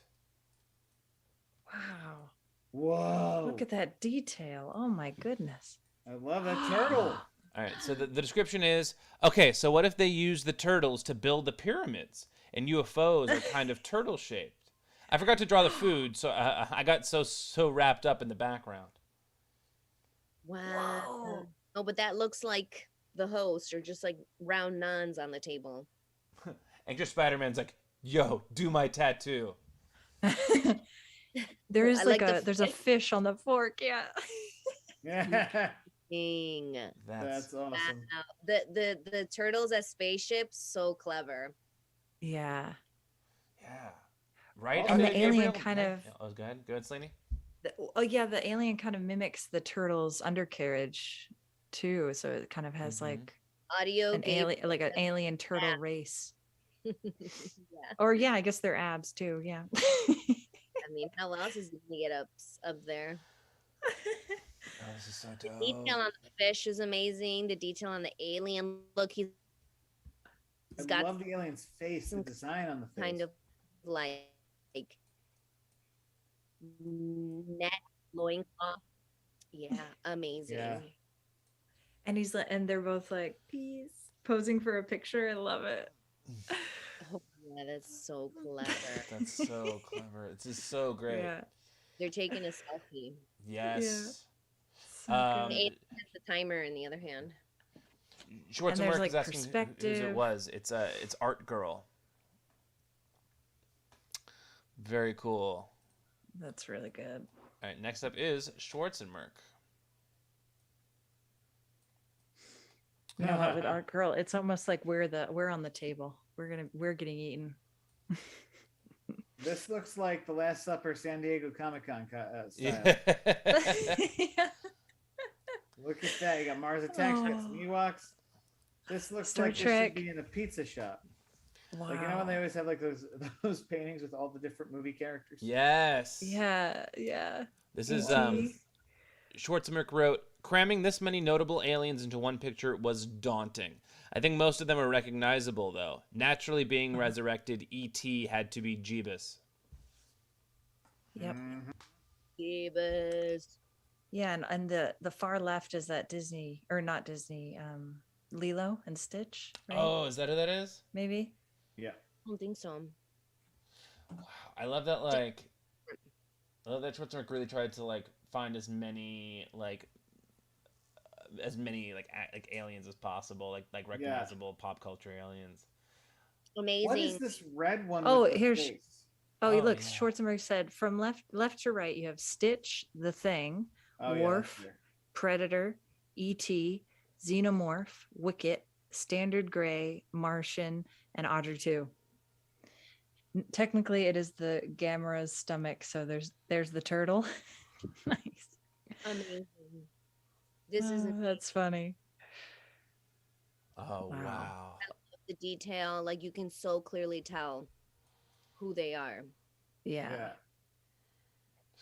Wow. Whoa. Look at that detail. Oh my goodness. I love that turtle. All right, so the description is, okay, so what if they use the turtles to build the pyramids, and UFOs are kind of turtle-shaped? I forgot to draw the food, so I got so wrapped up in the background. Wow. Whoa. Oh, but that looks like the host, or just like round nuns on the table. And just Spider-Man's like, yo, do my tattoo. There is I like like the there's a fish on the fork. Yeah. Yeah. Dang. That's awesome. Wow. The turtles as spaceships, so clever. Yeah. Yeah. Right? And the Gabriel? alien kind Yeah. of- Oh, go ahead. Go ahead, Slaney. Oh yeah, the alien kind of mimics the turtle's undercarriage too. So it kind of has Mhm. like Audio an gave alien, like an alien turtle Yeah. race. yeah. Or yeah, I guess they're abs too. Yeah. I mean, how else is he gonna get up there? Oh, this is so dope. Detail on the fish is amazing. The detail on the alien, look, he's I got love the alien's face, the design on the face. kind of like net loincloth. Yeah, amazing. Yeah. And he's like, and they're both like peace, posing for a picture. I love it. Oh, yeah, that's so clever. That's so clever. It's just so great. Yeah. They're taking a selfie. Yes. So Um, The alien has the timer in the other hand. Schwarzenberg there's, like, is asking whose it perspective. was. It's Art Girl. Very cool. That's really good. All right, next up is Schwarzenberg. You know what, with Art Girl, it's almost like we're on the table. We're getting eaten. This looks like the Last Supper San Diego Comic-Con style. Yeah. Yeah. Look at that. You got Mars Attacks, you got some Ewoks. This looks Star like Trek. this should be in a pizza shop. Wow. Like, you know when they always have like those paintings with all the different movie characters? Yes. Yeah, yeah. This is E.T.. Schwarzenberg wrote, cramming this many notable aliens into one picture was daunting. I think most of them are recognizable, though. Naturally being resurrected, E.T. had to be Jeebus. Yep. Mhm. Jeebus. Yeah, and the far left is that Disney, or not Disney, Lilo and Stitch, right? Oh, is that who that is? Maybe. Yeah. I don't think so. Wow. I love that, like, I love that Schwarzenegger really tried to, like, find as many like aliens as possible, like recognizable pop culture aliens. Amazing. What is this red one? Oh, with the here's- face? Oh, Oh, look, yeah. Schwarzenberg said from left to right, you have Stitch, The Thing, Oh, yeah, Worf, that's Predator, E.T., Xenomorph, Wicket, Standard Gray, Martian, and Audrey 2. Technically, it is the Gamera's stomach, so there's the turtle. Nice. Amazing. This is That's funny. Oh, Wow. wow. the detail. Like you can so clearly tell who they are. Yeah.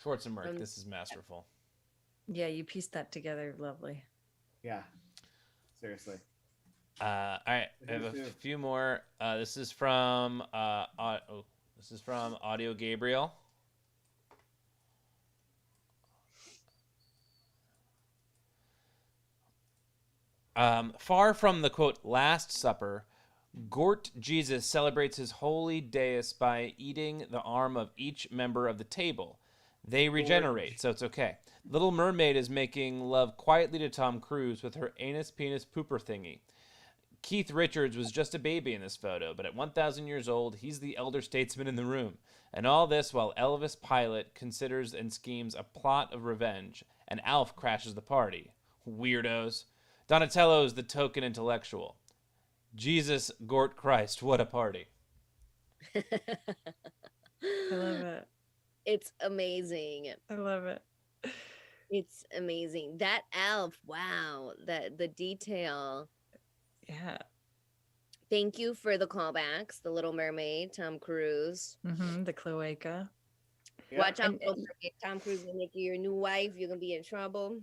Schwarzenberg, this is masterful. Yeah, you pieced that together lovely. Yeah. Seriously. All right, I have a few more. This is from Audio Gabriel. Far from the quote Last Supper, Gort Jesus celebrates his holy dais by eating the arm of each member of the table. They regenerate, so it's okay. Little Mermaid is making love quietly to Tom Cruise with her anus penis pooper thingy. Keith Richards was just a baby in this photo, but at 1,000 years old, he's the elder statesman in the room. And all this while Elvis Pilot considers and schemes a plot of revenge, and Alf crashes the party. Weirdos. Donatello's the token intellectual. Jesus, Gort Christ, what a party. I love it. It's amazing. I love it. It's amazing. That elf, wow, the detail. Yeah. Thank you for the callbacks. The Little Mermaid, Tom Cruise. The cloaca. Yeah. Watch out, don't forget, Tom Cruise will make you your new wife. You're gonna be in trouble.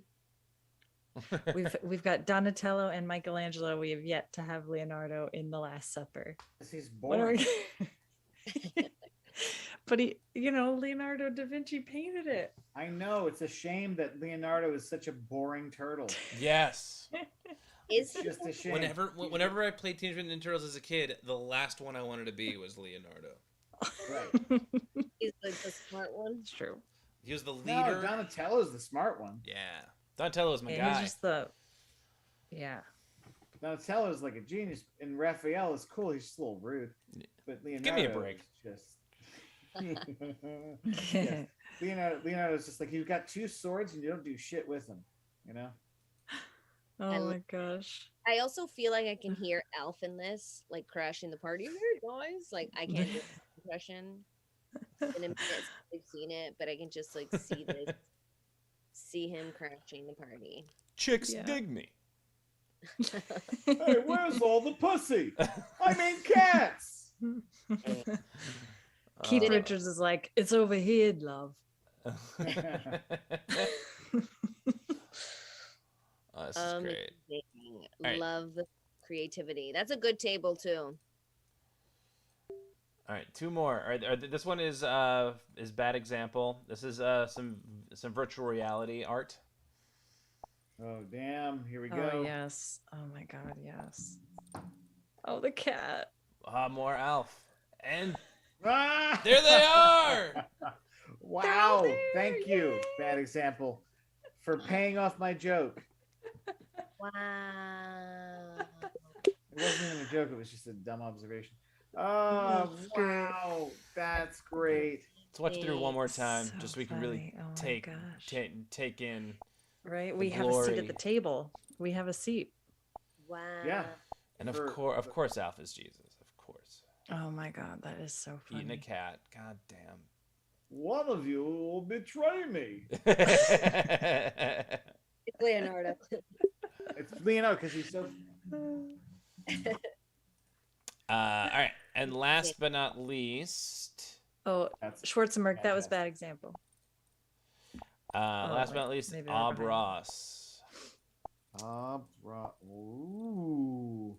We've got Donatello and Michelangelo. We have yet to have Leonardo in the Last Supper. He's What are boring. we... But Leonardo da Vinci painted it. I know. It's a shame that Leonardo is such a boring turtle. Yes. Is It's just a shame. Whenever I played Teenage Mutant Ninja Turtles as a kid, the last one I wanted to be was Leonardo. Right. he's like the smart one? It's true. He was the No, leader. Donatello's the smart one. Yeah. Donatello was my Yeah, guy. he's just the. Yeah. Donatello's like a genius, and Raphael is cool. He's just a little rude. But Leonardo Give me a break. is just. Yes. Leonardo's just like, you've got two swords and you don't do shit with them, you know? Oh my gosh. I also feel like I can hear Alf in this, like crashing the party. Hey guys, like I can't do the impression in a minute since I've seen it, but I can just like see him crashing the party. Chicks dig me. Hey, where's all the pussy? I mean cats. Keith Richards is like, it's over here, love. Oh, this is great. Right. Love the creativity. That's a good table too. All right, two more. All right, this one is bad example. This is some virtual reality art. Oh damn! Here we go. Oh yes. Oh my god, yes. Oh, the cat. More Alf, and Ah! there they are. Wow! There, Thank you, yay! bad example, for paying off my joke. Wow. It wasn't even a joke. It was just a dumb observation. Oh wow! That's great. Let's watch it through one more time, So just so we can really funny. Oh my take gosh. take in. Right? the We have a seat glory. at the table. We have a seat. Wow. Yeah. And of For- course, Alf is Jesus. Of course, Oh my god, that is so funny. eating a cat. God damn. One of you will betray me. It's Leonardo. It's Leonardo because he's so. All right, and last but not least, Oh, That's Schwarzenberg, that was fantastic. bad example. last but not least, maybe I'll Ob go ahead. Ross. Ooh.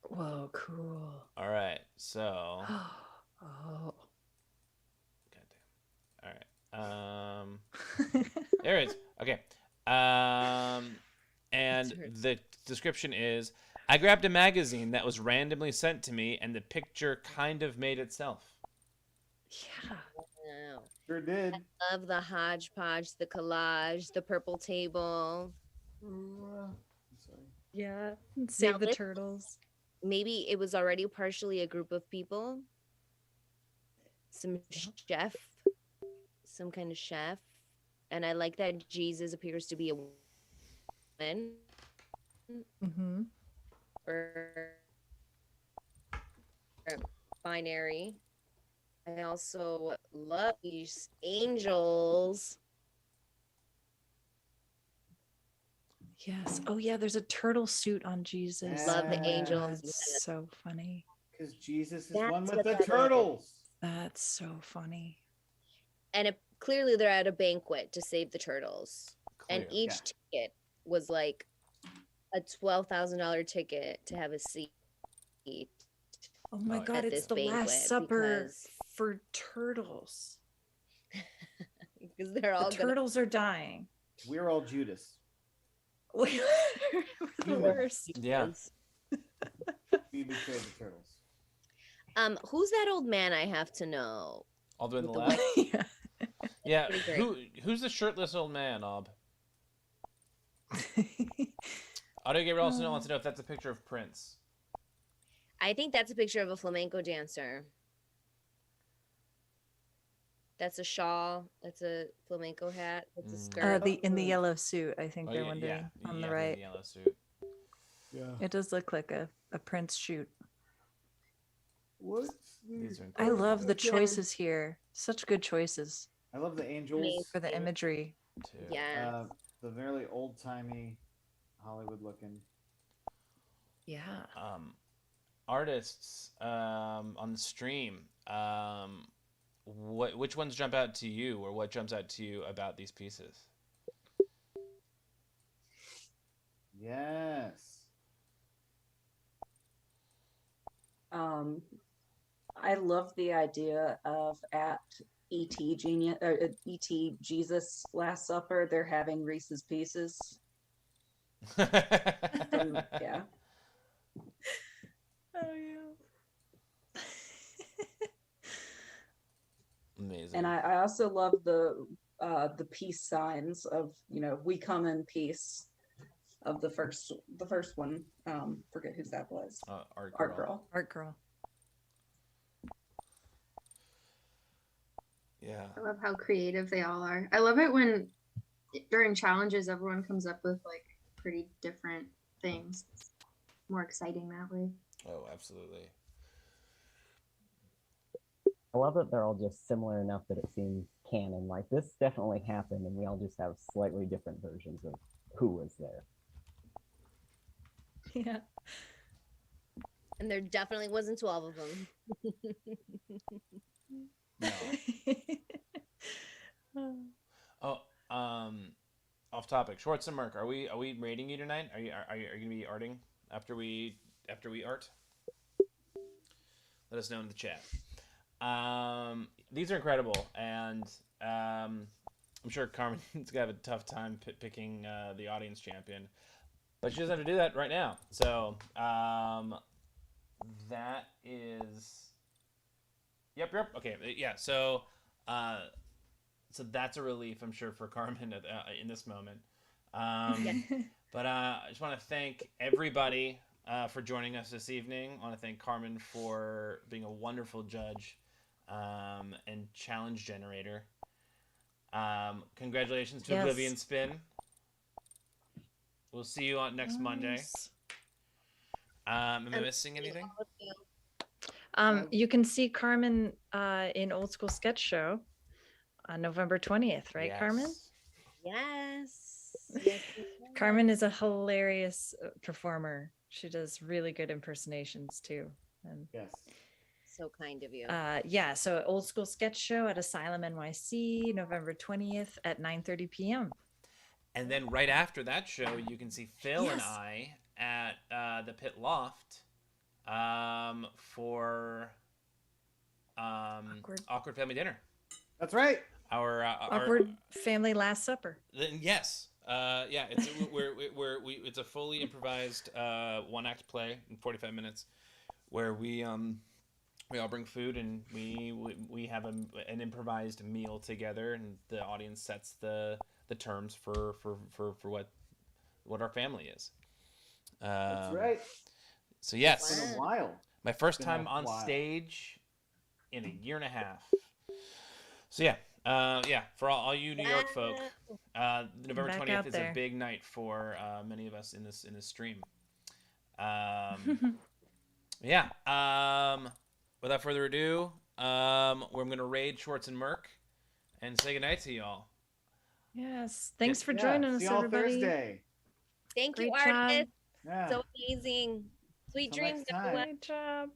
Whoa, cool. All right, so. Oh. Goddamn. All right. There it is. Okay. And the description is, I grabbed a magazine that was randomly sent to me, and the picture kind of made itself. Yeah. Wow. Sure did. I love the hodgepodge, the collage, the purple table. Sorry. Yeah. Save Now the this- turtles. Maybe it was already partially a group of people. some chef, some kind of chef, and I like that Jesus appears to be a woman Mm-hmm. or binary. I also love these angels. Yes. Oh yeah, there's a turtle suit on Jesus. Love the angels. That's so funny. Because Jesus is That's one with what the that is. turtles. That's so funny. And clearly they're at a banquet to save the turtles. And Clear. each ticket was like a $12,000 ticket to have a seat. Oh my Oh, yeah. God, At it's this the banquet Last Supper because- for turtles. Because they're all The turtles are dying. We're all Judas. We're the Humans. worst. Yeah. We betrayed the turtles. Who's that old man I have to know? All the way on the With the left. Yeah. Yeah. Pretty great. Who's the shirtless old man, Ob? Audio Gabriel also wants to know if that's a picture of Prince. I think that's a picture of a flamenco dancer. That's a shawl. That's a flamenco hat. That's a skirt. In the yellow suit, I think Oh, they're yeah, wondering on the yeah, right. the yellow suit. Yeah. It does look like a Prince shoot. What's These are I incredible. love the choices here. Such good choices I love the angels. for the imagery. too. Yeah. The very old timey Hollywood looking. Yeah. Artists on the stream. Which ones jump out to you, or what jumps out to you about these pieces? Yes. I love the idea of at ET Jesus Last Supper, they're having Reese's Pieces. Yeah. Oh yeah. Amazing. And I also love the peace signs of, we come in peace of the first one. Forget whose that was. Art Girl. Art girl. Yeah. I love how creative they all are. I love it when during challenges everyone comes up with like pretty different things. It's more exciting that way. Oh, absolutely. I love that they're all just similar enough that it seems canon. Like this definitely happened, and we all just have slightly different versions of who was there. Yeah. And there definitely wasn't 12 of them. No. Oh, off topic. Schwartz and Merck, are we rating you tonight? Are you gonna be arting after we art? Let us know in the chat. These are incredible, and I'm sure Carmen's gonna have a tough time picking the audience champion, but she doesn't have to do that right now. So that is. Yep. Okay. Yeah. So that's a relief, I'm sure, for Carmen in this moment. But I just want to thank everybody for joining us this evening. I want to thank Carmen for being a wonderful judge and challenge generator. Congratulations to Oblivion Spin. We'll see you on next Monday. Am I missing anything? You can see Carmen in Old School Sketch Show on November 20th, right, Yes. Carmen? Yes. Carmen is a hilarious performer. She does really good impersonations too. And Yes. So kind of you. yeah, so Old School Sketch Show at Asylum NYC, November 20th at 9:30 p.m. And then right after that show, you can see Phil and Yes. I at the Pit Loft for Awkward Family Dinner. That's right. Our Awkward Family Last Supper. Yes. Yeah. It's it's a fully improvised one act play in 45 minutes, where we all bring food and we have an improvised meal together, and the audience sets the terms for what our family is. That's right. So yes, It's been a while. my first It's been time a on while. stage in a year and a half. So yeah, for all you New York folk, November Back 20th out is a there. big night for many of us in this stream. Yeah. Without further ado, we're gonna raid Schwartz and Merc and say goodnight to y'all. Yes. Thanks for Yeah, joining us, see y'all everybody. Thursday. Thank you, Great job. artists. Yeah. So amazing. Sweet Till dreams, next time. everyone. Great job.